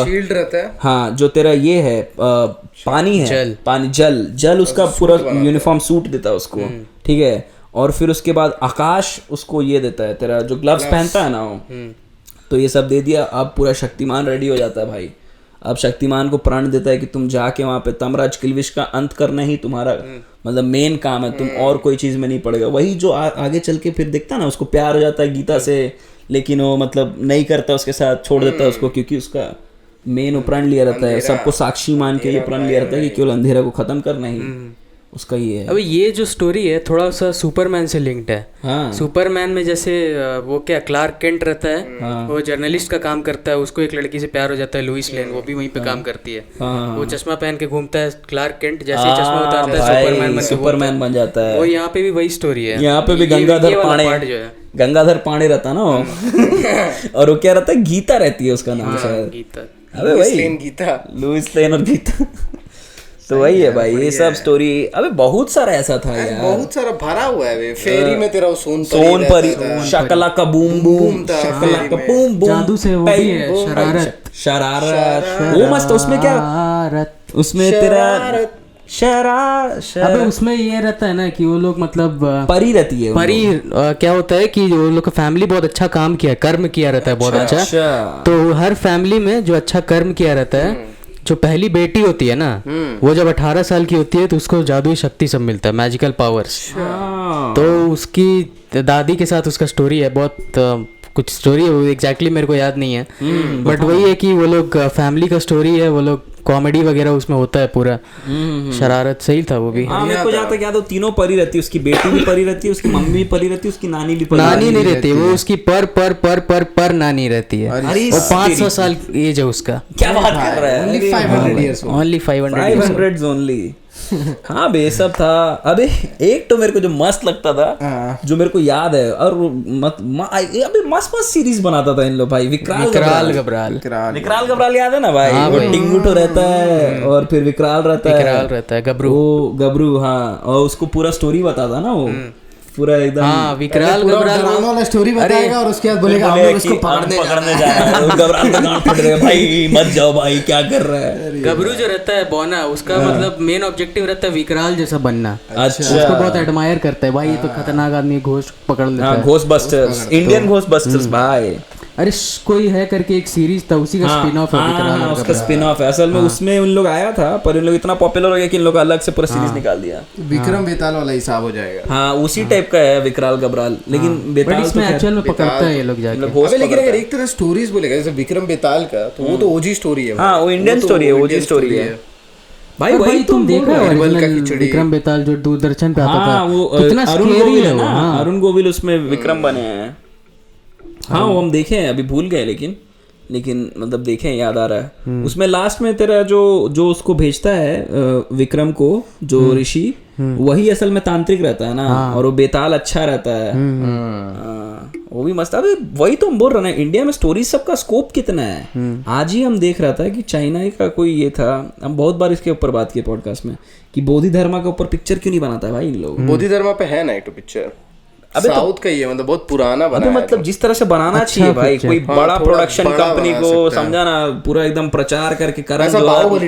शील्ड रहता है, हाँ जो तेरा ये है पानी है, पानी जल उसका पूरा यूनिफॉर्म सूट देता है उसको, ठीक है। और फिर उसके बाद आकाश उसको ये देता है, तेरा जो ग्लव्स पहनता है ना वो, तो ये सब दे दिया। अब पूरा शक्तिमान रेडी हो जाता है भाई। अब शक्तिमान को प्रण देता है कि तुम जाके वहाँ पे तमराज किल्विश का अंत करना ही तुम्हारा मतलब मेन काम है, तुम और कोई चीज़ में नहीं पड़ेगा। वही जो आगे चल के फिर देखता है ना, उसको प्यार हो जाता है गीता से, लेकिन वो मतलब नहीं करता उसके साथ, छोड़ देता है उसको, क्योंकि उसका मेन प्रण लिया रहता है, सबको साक्षी मान के ये प्रण लिया रहता है कि केवल अंधेरा को खत्म करना ही उसका ये है। अभी ये जो स्टोरी है थोड़ा सा सुपरमैन से लिंक्ड है। हाँ। सुपरमैन में जैसे वो क्या क्लार्क केंट रहता है, हाँ। वो जर्नलिस्ट का काम करता है, उसको एक लड़की से प्यार हो जाता है, लुइस लेन, वो भी वहीं पे काम करती है। हाँ। वो चश्मा पहन के घूमता है क्लार्क केंट, जैसे चश्मा उतारता है सुपरमैन बन जाता है। वो यहाँ पे भी वही स्टोरी है, यहाँ पे भी गंगाधर पाणे रहता है ना और वो क्या रहता है, गीता रहती है उसका नाम शायद, गीता। अबे वही गीता, लुइस लेन और गीता। तो वही है भाई ये सब स्टोरी। अबे बहुत सारा ऐसा था यार, बहुत सारा भरा हुआ है। फेरी में तेरा सोन परी, शकला का बूम बूम, शकला का बूम बूम, जादू से वो भी है, शरारत वो मस्त। उसमें क्या, उसमें तेरा अबे उसमें ये रहता है ना कि वो लोग मतलब परी रहती है, परी क्या होता है कि वो लोग का फैमिली बहुत अच्छा काम किया, कर्म किया रहता है बहुत अच्छा। तो हर फैमिली में जो अच्छा कर्म किया रहता है, जो पहली बेटी होती है ना, वो जब 18 साल की होती है तो उसको जादुई शक्ति सब मिलता है, मैजिकल पावर्स। तो उसकी दादी के साथ उसका स्टोरी है, बहुत कुछ स्टोरी है, वो एग्जैक्टली मेरे को याद नहीं है, बट वही है कि वो लोग फैमिली का स्टोरी है, वो लोग कॉमेडी वगैरह उसमें होता है पूरा। शरारत सही था वो भी। हाँ, मेरे को जहाँ तक याद है तीनों परी रहती है, उसकी बेटी भी परी रहती है, उसकी मम्मी भी परी रहती है, उसकी नानी भी परी, नानी नहीं रहती, वो उसकी पर नानी रहती है। और 500 साल एज है उसका। क्या बात कर रहा है, ओनली 500 ओनली। हाँ बे सब था। अबे एक तो मेरे को जो मस्त लगता था, जो मेरे को याद है, और अबे मस्त सीरीज बनाता था इन लोग भाई, विकराल गबराल याद है ना भाई, वो टिंगूटो रहता है और फिर विकराल रहता है, गबरू। हाँ, और उसको पूरा स्टोरी बताता ना वो पूरा एकदम। हाँ, विकराल गबराल वाला स्टोरी बताएगा और उसके बाद बोलेगा हम लोग इसको पकड़ने जा रहे हैं। गबराल का गांड फट रहा है, भाई मत जाओ भाई, क्या कर रहा है। गबरू जो रहता है बौना, उसका मतलब मेन ऑब्जेक्टिव रहता है विकराल जैसा बनना। अच्छा, उसको बहुत एडमायर करता है भाई, ये तो खतरनाक आदमी, घोस्ट पकड़ लेता है। Ghost busters, Indian ghost busters भाई। अरे कोई है करके एक सीरीज था, उसी का स्पिन ऑफ है विकराल और उसका स्पिन ऑफ है असल में। उसमें उन लोग आया था पर इन लोग इतना पॉपुलर हो गया कि इन लोग अलग से पूरा सीरीज निकाल दिया। विक्रम बेताल वाला हिसाब हो जाएगा। हाँ उसी टाइप का है विकराल गबराल, लेकिन बेताल इसमें एक्चुअल में पकड़ता है ये लोग जाके। अबे लेकिन अगर एक तरह स्टोरीज बोलेगा जैसे विक्रम बेताल का, तो वो तो ओजी स्टोरी है। हाँ वो इंडियन स्टोरी है, ओजी स्टोरी है भाई। वही तुम देखा है विक्रम बेताल जो दूरदर्शन पे आता था, वो कितना स्केरी है ना। अरुण गोविल उसमें विक्रम बने हैं। हाँ वो हम देखे हैं, अभी भूल गए लेकिन मतलब देखे हैं, याद आ रहा है। उसमें लास्ट में तेरा जो उसको भेजता है विक्रम को, जो ऋषि, वही असल में तांत्रिक रहता है ना, और वो बेताल अच्छा रहता है। वो भी मस्त। अबे वही तो हम बोल रहे हैं, इंडिया में स्टोरीज सबका स्कोप कितना है। आज ही हम देख रहा था कि चाइना का कोई ये था, हम बहुत बार इसके ऊपर बात की पॉडकास्ट में, कि बोधि धर्मा के ऊपर पिक्चर क्यों नहीं बनाता है भाई इन लोग। बोधि धर्मा पे है ना एक पिक्चर, अबे साउथ का ही है, मतलब बहुत पुराना बना है। मतलब जिस तरह से बनाना चाहिए भाई, कोई बड़ा प्रोडक्शन कंपनी को समझा ना, पूरा एकदम प्रचार करके बाहुबली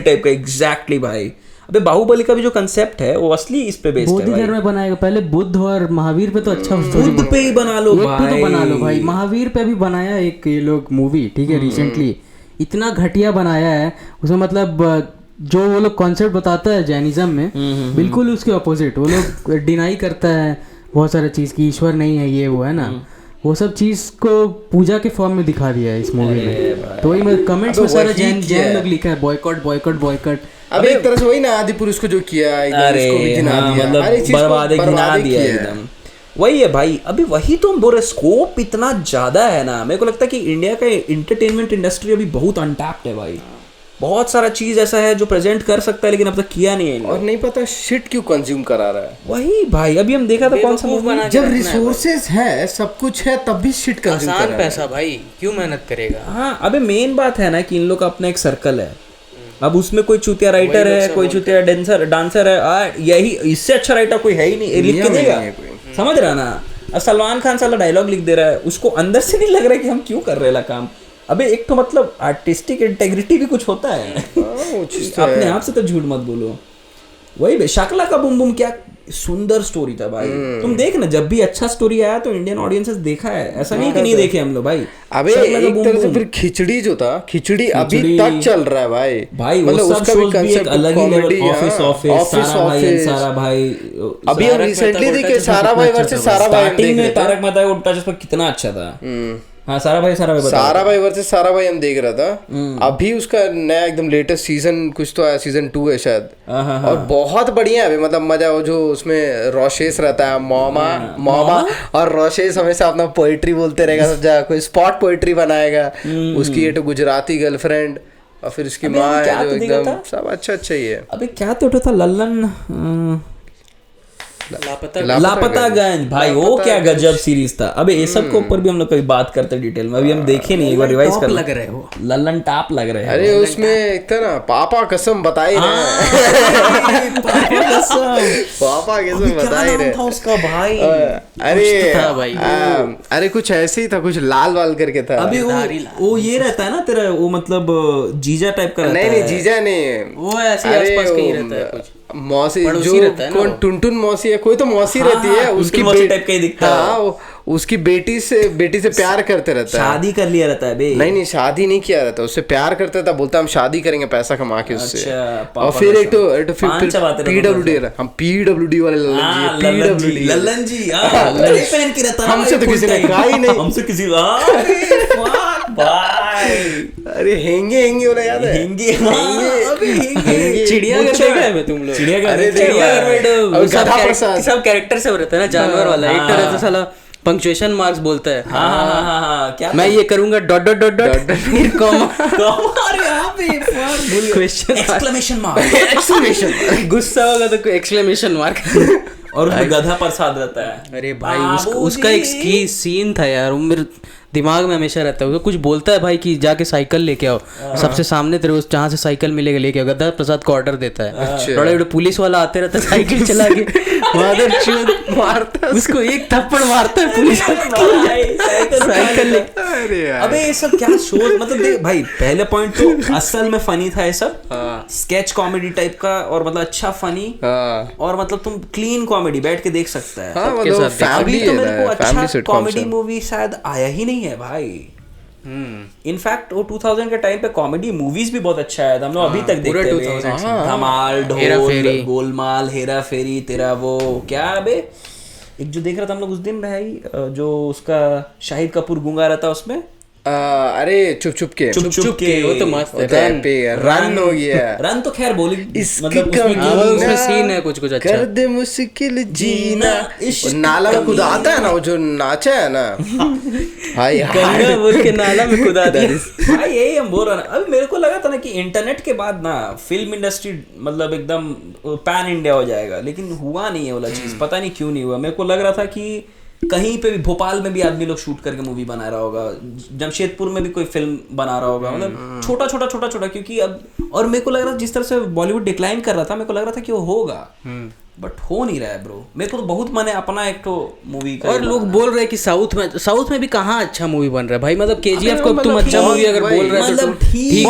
टाइप का। एग्जैक्टली भाई। अबे बाहुबली का भी जो कंसेप्ट है वो असली इस पे बेस्ड है। बोधि धर्म में बनाएगा, पहले बुद्ध और महावीर पे तो अच्छा बुद्ध पे ही बना लो भाई, तो बना लो भाई। महावीर पे भी बनाया एक ये लोग मूवी, ठीक है, रिसेंटली। इतना घटिया बनाया है उसमें, मतलब जो वो लोग कॉन्सेप्ट बताता है जैनिज्म में, बिल्कुल उसके अपोजिट वो लोग डिनाई करता है बहुत सारा चीज की, ईश्वर नहीं है ये वो है ना, वो सब चीज को पूजा के फॉर्म में दिखा दिया है इस मूवी में। तो वही मैं कमेंट्स में सारा जैन लोग लिखा है बॉयकॉट बॉयकॉट बॉयकॉट। अबे एक तरह से वही ना आदि पुरुष को जो किया गिना दिया एकदम वही है भाई। अभी वही तो हम बोल रहे, स्कोप इतना ज्यादा है ना। मेरे को लगता है कि इंडिया का एंटरटेनमेंट इंडस्ट्री अभी बहुत अनटैप्ड है भाई। बहुत सारा चीज ऐसा है जो प्रेजेंट कर सकता है, लेकिन अब तक किया नहीं है, और नहीं पता शिट क्यों कंज्यूम करा रहा है। वही भाई, अभी हम देखा था कौन सा मूवी, जब रिसोर्सेज है, सब कुछ है, तब भी शिट कंज्यूम कर रहा है। पैसा भाई क्यों मेहनत करेगा। हाँ अबे मेन बात है ना कि इन लोग का अपना एक सर्कल है। अब उसमें कोई चूतिया राइटर है, कोई चूतिया डांसर है, यही इससे अच्छा राइटर कोई है ही नहीं, लिख के देगा। समझ रहा ना। अब सलमान खान साला डायलॉग लिख दे रहा है, उसको अंदर से नहीं लग रहा है कि हम क्यों कर रहे हैं काम। अबे एक तो मतलब आर्टिस्टिक इंटेग्रिटी भी कुछ होता है। अपने आप से तो झूठ मत बोलो। वही बे शाकला का बूम बूम क्या सुंदर स्टोरी था भाई। तुम देख ना, जब भी अच्छा स्टोरी आया तो इंडियन ऑडियंसेस देखा है, ऐसा नहीं कि नहीं देखे हम लोग भाई। अबे एक तरह से फिर खिचड़ी जो था, खिचड़ी अभी तक चल रहा है भाई मतलब उसका भी कंसेप्ट अलग ही लेवल। ऑफिस सारा भाई अभी हम रिसेंटली देखे सारा भाई वर्सेस सारा भाई, स्टार्टिंग में तारक मेहता का उल्टा चश्मा कितना अच्छा था। हाँ सारा भाई वर्सेस सारा भाई हम देख रहा था। अभी उसका नया एकदम लेटेस्ट सीजन कुछ तो आया, सीजन 2 है शायद, और बहुत बढ़िया है। मतलब मजा, वो जो उसमें रोशेस रहता है, मॉमा और रोशेस हमेशा अपना पोइट्री बोलते रहेगा, सब जगह कोई स्पॉट पोइट्री बनाएगा। उसकी ये तो गुजराती गर्लफ्रेंड, और फिर उसकी माँ है जो एकदम सब अच्छा ही है। अबे क्या तो था लल्लन लापतागंज भाई, वो क्या गजब सीरीज था। अबे ये सब के ऊपर भी हम लोग कभी बात करते डिटेल में, अभी हम देखे नहीं, एक बार रिवाइज कर लग रहे हो। लल्लन टॉप लग रहे हैं। अरे उसमें इतना ना पापा कसम बता ही रहे, पापा कसम बता ही रहे उसका भाई। अरे कुछ ऐसे ही था, कुछ लाल वाल करके था। अभी वो ये रहता है ना तेरा, वो मतलब जीजा टाइप का। नहीं जीजा नहीं, वो ऐसे आसपास कहीं रहता है कुछ मौसी, जो कौन टुनटुन मौसी है, कोई तो मौसी रहती है, उसकी मौसी टाइप का ही दिखता है। हाँ, उसकी बेटी से प्यार करते रहता है। शादी कर लिया रहता है बे। नहीं शादी नहीं किया रहता, उससे प्यार करता था, बोलता हम शादी करेंगे पैसा कमा के उससे। अच्छा, और फिर एक तो पीडब्ल्यूडी हम पीडब्ल्यूडी वाले लल्लन जी पहन के रहता, हमसे तो किसी ने कहा ही नहीं, हमसे किसी अरे हेंगे वाला याद है, चिड़ियाघर में तुम लोग, चिड़ियाघर सब कैरेक्टर से रहता है ना, जानवर वाला एक तरह से साला पंक्चुएशन मार्क्स बोलता है। हाँ, क्या मैं ये करूंगा डॉट डॉट डॉट डॉट फिर कॉमा क्वेश्चन एक्सक्लेमेशन मार्क, गुस्सा होगा तो एक्सक्लेमेशन मार्क, और उसमें गधा प्रसाद रहता है। अरे भाई उसका एक सीन था यार, मेरे दिमाग में हमेशा रहता है। वो कुछ बोलता है भाई कि जाके साइकिल लेके आओ, सबसे सामने तेरे उस जहाँ से साइकिल मिलेगा लेके आओ, गधा प्रसाद को ऑर्डर देता है। बड़े बड़े पुलिस वाला आते रहता है साइकिल चला के, मारता उसको, एक थप्पड़ मारता है पुलिस साइकिल लेके। अबे ये सब क्या शोज, मतलब देख भाई, पहले पॉइंट तो असल में फनी था ये सब, स्केच कॉमेडी टाइप का, और मतलब अच्छा फनी, और मतलब तुम क्लीन कॉमेडी बैठ के देख सकता है। अभी तो मेरे को अच्छा कॉमेडी मूवी शायद आया ही नहीं है भाई। इनफैक्ट वो 2000 के टाइम पे कॉमेडी मूवीज भी बहुत अच्छा है, हम लोग अभी तक देखते हैं। धमाल, ढोल, गोलमाल, हेरा फेरी, तेरा वो क्या बे, एक जो देख रहा था हम लोग उस दिन भाई, जो उसका शाहिद कपूर गूंगा रहता उसमें, अरे चुप चुप के वो तो मस्त है। रन हो गया। रन तो खैर बोली मतलब उसमें सीन है कुछ अच्छा। कर दे मुश्किल जीना, नाला में कूदा आता है ना वो जो नाचा है ना भाई, गंगा बोल के नाला में कूदा था भाई। यही हम बोल रहे हैं। अभी मेरे को लगा था ना कि इंटरनेट के बाद ना फिल्म इंडस्ट्री मतलब एकदम पैन इंडिया हो जाएगा, लेकिन हुआ नहीं है वाला चीज। पता नहीं क्यों नहीं हुआ। मेरे को लग रहा था कि कहीं पे भी, भोपाल में भी आदमी लोग शूट करके मूवी बना रहा होगा, जमशेदपुर में भी कोई फिल्म बना रहा होगा, मतलब छोटा छोटा क्योंकि अब, और मेरे को लग रहा था जिस तरह से बॉलीवुड डिक्लाइन कर रहा था, मेरे को लग रहा था कि वो होगा, बट हो नहीं रहा है ब्रो। मेरे को तो बहुत मन है अपना एक तो मूवी का। और लोग बोल रहे हैं कि साउथ में भी कहाँ अच्छा मूवी बन रहा है भाई। मतलब केजीएफ को तुम अच्छा मूवी अगर बोल रहे हो तो ठीक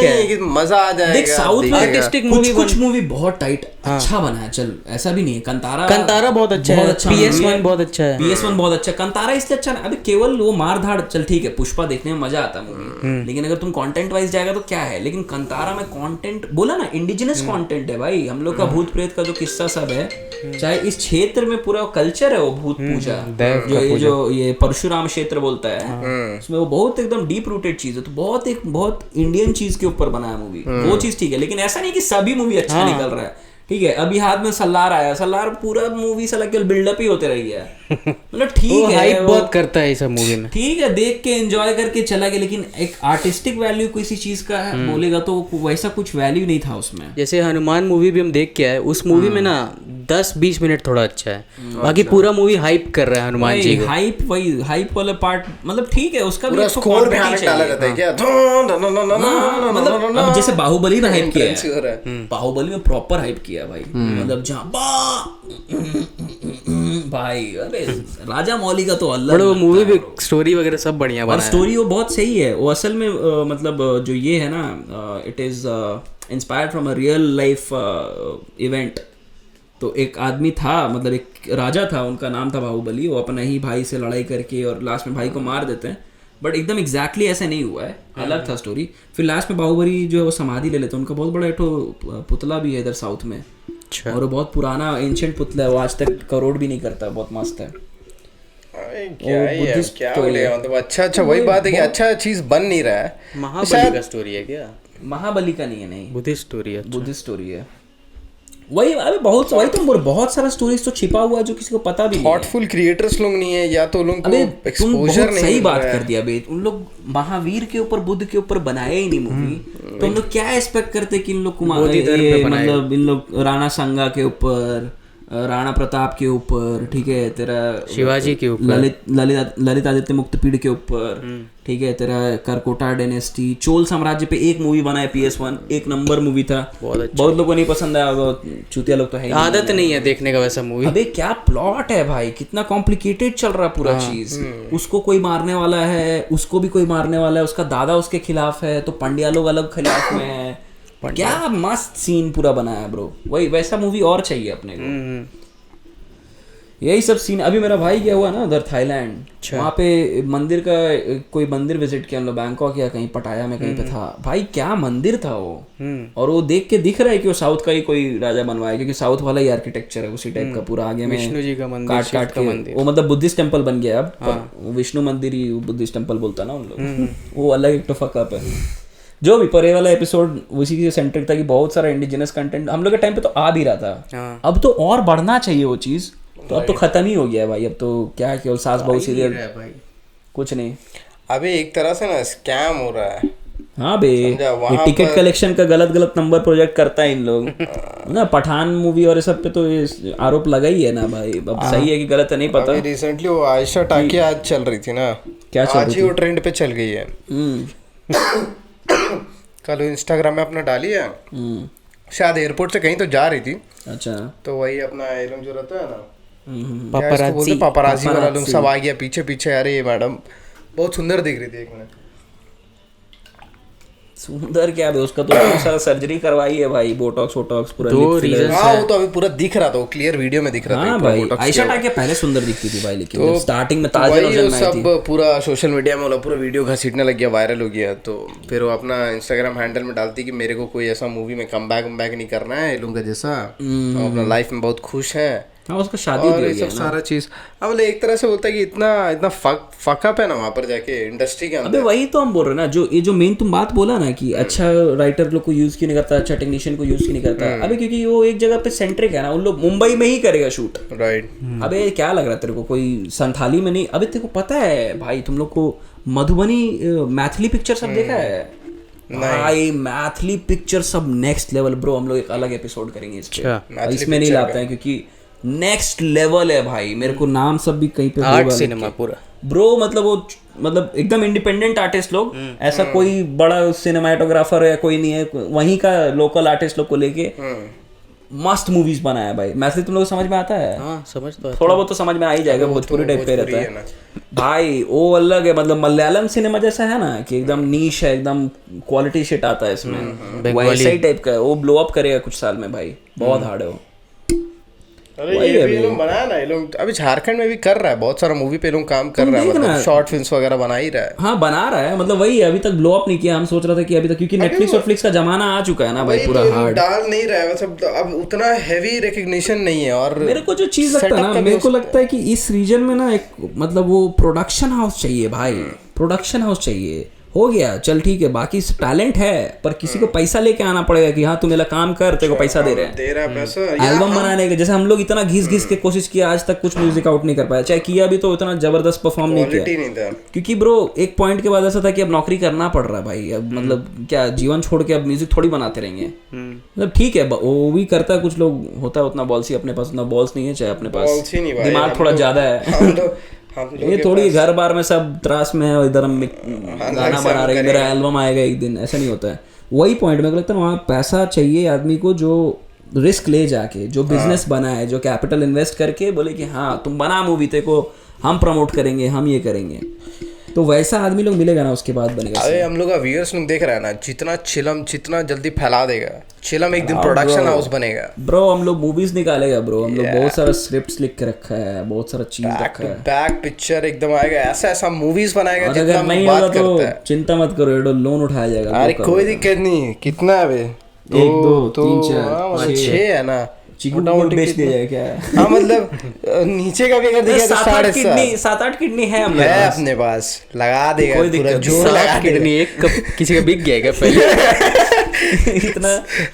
है कि मजा आ जाएगा। देख साउथ में आर्टिस्टिक मूवी, कुछ मूवी बहुत टाइट अच्छा बना है, चल ऐसा भी नहीं है। कंतारा बहुत अच्छा है, PS1 बहुत अच्छा है, PS1 बहुत अच्छा। कंतारा इसलिए अच्छा, अभी केवल वो मार धाड़, चल ठीक है, पुष्पा देखने में मजा आता मूवी, लेकिन अगर तुम कंटेंट वाइज जाएगा तो क्या है। लेकिन कंतारा में कंटेंट बोला ना, इंडिजिनस कंटेंट है भाई। हम लोग का भूत प्रेत का जो किस्सा सब है, चाहे इस क्षेत्र में पूरा कल्चर है वो भूत पूजा, जो ये परशुराम क्षेत्र बोलता है, उसमें वो बहुत एकदम डीप रूटेड चीज है। तो बहुत इंडियन चीज के ऊपर बना है मूवी, वो चीज ठीक है। लेकिन ऐसा नहीं कि सभी मूवी अच्छा निकल रहा है, ठीक है। अभी हाथ में सल्लार आया, सल्लार पूरा मूवी साला केवल बिल्डअप ही होते रह गया, मतलब ठीक है, हाइप बहुत करता है इस मूवी में, ठीक है, देख के एंजॉय करके चला गया। लेकिन एक आर्टिस्टिक वैल्यू किसी चीज का बोलेगा तो वैसा कुछ वैल्यू नहीं था उसमें। जैसे हनुमान मूवी भी हम देख के आए, उस मूवी में ना 10-20 मिनट थोड़ा अच्छा है, बाकी पूरा मूवी हाइप कर रहा है हनुमान जी को। हाइप वाला पार्ट मतलब ठीक है, उसका भी स्कोर भयानक डाला रहता है क्या, मतलब अब जैसे बाहुबली में हाइप किया है, बाहुबली में प्रॉपर हाइप किया भाई, मतलब जहाँ भाई, अरे राजा मौली का तो अलग, वो मूवी भी स्टोरी वगैरह सब बढ़िया बना है, और स्टोरी वो बहुत सही है। वो असल में मतलब जो ये है ना, it is inspired from a real life event. तो एक आदमी था, मतलब एक राजा था, उनका नाम था बाहुबली। वो अपना ही भाई से लड़ाई करके और लास्ट में भाई को मार देते हैं, बट एकदम एग्जैक्टली ऐसा नहीं हुआ है, अलग था स्टोरी। फिर लास्ट में बाहुबली जो है वो समाधि ले लेते हैं। उनका बहुत बड़ा एक पुतला भी है इधर साउथ में, और वो बहुत पुराना एंशिएंट पुतला है, वो आज तक करोड़ भी नहीं करता, बहुत मस्त है। क्या मतलब अच्छा वही बात है कि अच्छा चीज बन नहीं रहा है। महाबली का स्टोरी है क्या? महाबली का नहीं है, नहीं, बुद्धिस्ट स्टोरी है। बुद्धिस्ट स्टोरी है वही। अबे बहुत वही तो बहुत सारा स्टोरीज तो छिपा हुआ है जो किसी को पता भी नहीं है। थॉटफुल क्रिएटर्स लोग नहीं है, या तो लोगों को एक्सपोजर नहीं। सही बात कर दिया बे, उन लोग महावीर के ऊपर, बुद्ध के ऊपर बनाया ही नहीं मूवी। तो हम लोग क्या एक्सपेक्ट करते कि इन लोग मतलब इन लोग राणा संगा के ऊपर, राणा प्रताप के ऊपर, ठीक है, तेरा शिवाजी के ऊपर, ललित आदित्य मुक्तपीड़ के ऊपर, ठीक है, तेरा करकोटा डायनेस्टी, चोल साम्राज्य पे एक मूवी बना है PS1, एक नंबर मूवी था, बहुत लोगों को नहीं पसंद आया, चूतिया लोग तो है, आदत नहीं है देखने का वैसा मूवी। अबे क्या प्लॉट है भाई, कितना कॉम्प्लिकेटेड चल रहा है पूरा चीज। उसको कोई मारने वाला है, उसको भी कोई मारने वाला है, उसका दादा उसके खिलाफ है, तो पंड्या लोग अलग खिलाफ में है। क्या मस्त सीन पूरा बनाया ब्रो, वही वैसा मूवी और चाहिए अपने को। यही सब सीन। अभी मेरा भाई गया हुआ ना उधर थाईलैंड, वहाँ पे मंदिर का कोई मंदिर विजिट किया हम लोग, बैंकॉक या कहीं पटाया में कहीं पे था भाई, क्या मंदिर था वो। और वो देख के दिख रहा है कि वो साउथ का ही कोई राजा बनवाया, क्योंकि साउथ वाला ही आर्किटेक्चर है उसी टाइप का पूरा। आगे में विष्णु जी का मंदिर, काट के वो मतलब बुद्धिस्ट टेम्पल बन गया अब, विष्णु मंदिर ही बुद्धिस्ट टेम्पल बोलता ना उन लोग, वो अलग एक तो फकअप है। जो भी परे वाला एपिसोड उसी से सेंट्रिक था कि बहुत सारा इंडिजिनस कंटेंट हम लोग के टाइम पे तो आ भी रहा था, अब तो और बढ़ना चाहिए वो चीज। तो अब तो खत्म ही हो गया है भाई, अब तो क्या है, केवल सास बहू सीरियल, कुछ नहीं। अभी एक तरह से ना स्कैम हो रहा है। हाँ बे, ये टिकट कलेक्शन का गलत नंबर प्रोजेक्ट करता है इन लोग ना। पठान मूवी और सब पे तो ये आरोप लगा ही है ना भाई। अब सही है कि गलत है नहीं पता। अभी रिसेंटली वो आयशा टाकिया आज चल रही थी ना, क्या चल रही थी? वो ट्रेंड पे चल गई है। कल इंस्टाग्राम में अपना डाली है, शायद एयरपोर्ट से कहीं तो जा रही थी। अच्छा, तो वही अपना एलम जो रहता है ना, पापराजी वाला लोग सब आ गया पीछे पीछे। अरे मैडम बहुत सुंदर दिख रही थी, एक मिनट सुंदर क्या है उसका तो बहुत सारा सर्जरी करवाई है भाई, बोटॉक्स वोटॉक्स पूरा lip filler। हाँ वो तो अभी पूरा दिख रहा था, वो क्लियर वीडियो में दिख रहा था हाँ पूरा भाई, botox आयशा किया हुआ। टाके पहले सुंदर दिखती थी भाई, लेकिन तो जब स्टार्टिंग में ताज वही वर्जन वो में आई थी। सब पूरा सोशल मीडिया में वाला पूरा वीडियो घसीटने लग गया, वायरल हो गया। तो फिर वो अपना इंस्टाग्राम हैंडल में डालती कि मेरे को कोई ऐसा मूवी में कम बैक नहीं करना है ये लोगों का जैसा, तो अपना लाइफ में बहुत खुश है हाँ उसका शादी और भी हो ये गया सब ना। सारा चीज। अब मतलब एक तरह से बोलता है कि इतना फकअप है ना वहाँ पर जाके इंडस्ट्री के अबे अंदर। वही तो हम बोल रहे हैं ना, जो ये जो मेन तुम बात बोला ना कि अच्छा राइटर लोग को यूज क्यों नहीं करता, अच्छा टेक्नीशियन को यूज क्यों नहीं करता। अबे क्योंकि वो एक जगह पे सेंट्रिक है ना, उन लोग मुंबई में ही करेगा शूट। राइट। अबे क्या लग रहा है तेरे को कोई संथाली में नहीं। अबे तेरे को पता है भाई, तुम लोग को मधुबनी मैथिली पिक्चर सब देखा है भाई? मैथिली पिक्चर सब नेक्स्ट लेवल ब्रो। हम लोग एक अलग एपिसोड करेंगे इस पे, इसमें नहीं लाते हैं क्योंकि नेक्स्ट लेवल है भाई। मेरे को नाम सब भी कहीं पे आर्ट सिनेमा पूरा ब्रो, मतलब वो मतलब एकदम इंडिपेंडेंट आर्टिस्ट लोग, ऐसा कोई बड़ा सिनेमाटोग्राफर या कोई नहीं है, वहीं का लोकल आर्टिस्ट लोग को लेके मस्त मूवीज बनाया भाई। मैथिली तुम लोग को समझ में आता है? हाँ समझ तो थोड़ा बहुत तो समझ में आ ही जाएगा, भोजपुरी टाइप पे रहता है भाई। वो अलग है, मतलब मलयालम सिनेमा जैसा है ना कि एकदम नीश है, एकदम क्वालिटी शिट आता है इसमें, वैसा ही टाइप का है। वो ब्लो अप करेगा कुछ साल में भाई, बहुत हार्ड है वो। अरे ये भी लोग बनाया ना, ये लोग अभी झारखंड में भी कर रहा है, बहुत सारा मूवी पे लोग काम कर रहा है, मतलब शॉर्ट फिल्म्स वगैरह बना ही रहा है। हाँ बना रहा है, मतलब वही अभी तक ब्लो अप नहीं किया। हम सोच रहे थे कि अभी तक, क्योंकि नेटफ्लिक्स और फ्लिक्स का जमाना आ चुका है ना भाई, पूरा हार्ड डाल नहीं रहा है मतलब, अब उतना हैवी रिकग्निशन नहीं है। और मेरे को जो चीज लगता है ना, मेरे को लगता है कि इस रीजन में ना एक मतलब वो प्रोडक्शन हाउस चाहिए भाई, प्रोडक्शन हाउस चाहिए। हो गया चल ठीक है, बाकी टैलेंट है पर किसी को पैसा लेके आना पड़ेगा कि हाँ तू मेरा काम कर, तेरे को पैसा दे रहे हैं पैसा एल्बम बनाने के। जैसे हम लोग इतना घिस के कोशिश किया, आज तक कुछ म्यूजिक आउट नहीं कर पाया, चाहे किया भी तो इतना जबरदस्त परफॉर्म नहीं किया। क्योंकि ब्रो एक पॉइंट के बाद ऐसा था कि अब नौकरी करना पड़ रहा है भाई, अब मतलब क्या जीवन छोड़ के अब म्यूजिक थोड़ी बनाते रहेंगे। मतलब ठीक है वो भी करता है, कुछ लोग होता है उतना बॉल्सी, अपने पास उतना बॉल्स नहीं है, चाहे अपने पास दिमाग थोड़ा ज्यादा है। ये थोड़ी घर बार में सब त्रास में है, इधर हम गाना बना रहे हैं, मेरा एल्बम आएगा एक दिन, ऐसा नहीं होता है। वही पॉइंट मेरे को लगता है वहाँ पैसा चाहिए आदमी को, जो रिस्क ले जाके, जो बिजनेस बना है, जो कैपिटल इन्वेस्ट करके बोले कि हाँ तुम बना मूवी, तेरे को हम प्रमोट करेंगे, हम ये करेंगे, तो वैसा आदमी लोग मिलेगा ना, उसके बाद बनेगा। अरे हम लोग का व्यूअर्स लोग देख रहा है ना, जितना चिलम जितना जल्दी फैला देगा, चिलम एक दिन प्रोडक्शन हाउस बनेगा ब्रो। हम लोग मूवीज निकालेगा ब्रो, हम लोग बहुत सारा स्क्रिप्ट्स लिख के रखा है, बहुत सारा चीज रखा है, बैक पिक्चर एकदम आएगा, ऐसा मूवीज बनाएगा और अगर नहीं होगा तो चिंता मत करो, लोन उठाया जाएगा। अरे कोई दिक्कत नहीं, कितना है बे? 1 2 3 4 6 है ना, चिकू बेच दिया जाए क्या? हाँ मतलब नीचे का भी अगर देखा तो 7-8 किडनी है अपने पास, लगा देगा कोई पूरा दिक्कत जोर लगा किडनी एक किसी का बिक गया क्या पहले? इतना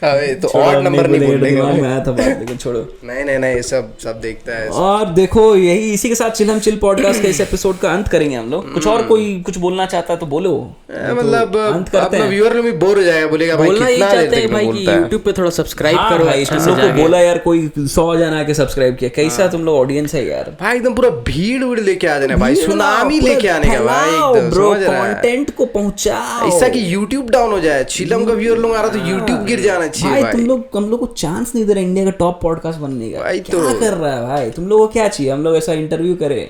अबे तो और नंबर नहीं बोलेगा मैं आया था बात, लेकिन छोड़ो। नहीं सब देखता है। और देखो यही इसी के साथ चिल चिल पॉडकास्ट के इस एपिसोड का अंत करेंगे हम लोग। कुछ और कोई कुछ बोलना चाहता है तो बोलो, मतलब अपना व्यूअर लोग भी बोर हो जाएगा, बोलेगा भाई बोलना ही कितना चाहते हैं भाई कि YouTube पे थोड़ा सब्सक्राइब करो। भाई तुम लोग को बोला यार कोई 100 जन आके सब्सक्राइब किया, कैसा तुम लोग ऑडियंस है यार भाई, एकदम पूरा भीड़ लेके आ जाना भाई, सुनामी लेके आने का भाई, एकदम ब्रो समझ रहा है, कंटेंट को पहुंचाओ, ऐसा कि YouTube डाउन हो जाए, चिलम का व्यूअर लोग आ रहा तो YouTube गिर जाना चाहिए भाई। तुम लोग हम लोग को चांस नहीं दे रहे इंडिया का टॉप पॉडकास्ट बनने का, भाई क्या कर रहा है भाई? तुम लोग को क्या चाहिए? हम लोग ऐसा इंटरव्यू करें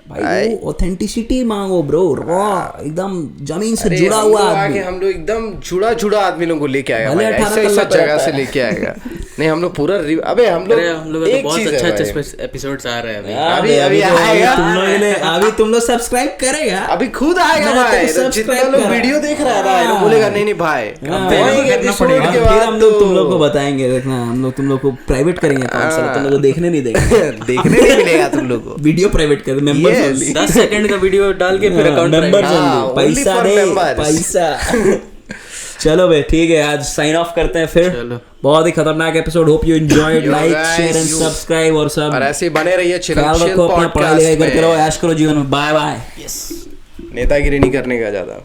भाई, वो ऑथेंटिसिटी मांगो ब्रो, रॉ एकदम जमीन से जुड़ा हुआ आदमी। हम लोग एकदम जुड़ा आदमी लोगों को लेके आएगा भाई, ऐसा जगह से लेके आएगा। नहीं हम लोग पूरा अबे हम लोग तो बहुत अच्छा एपिसोड्स आ रहे हैं अभी आएगा, अभी तुम लोग सब्सक्राइब करेगा, अभी खुद आएगा भाई। जितना लोग वीडियो देख रहा है ना, बोलेगा नहीं भाई, फिर हम लोग तुम लोग को बताएंगे, देखना हम लोग तुम लोग को प्राइवेट करेंगे, तुम लोग को देखने नहीं देंगे, देखने नहीं मिलेगा तुम लोग को, वीडियो प्राइवेट कर, मेंबर 10 सेकंड का वीडियो डाल के फिर अकाउंट मेंबर पैसा दे पैसा। चलो भाई ठीक है, आज साइन ऑफ करते हैं फिर। बहुत ही खतरनाक episode, hope you enjoyed, like share and subscribe और सब, और ऐसे बने रहिए चिल पढ़ाई लिखाई करते रहो, ऐश करो जीवन में। Bye bye. यस, नेतागिरी नहीं करने का ज्यादा।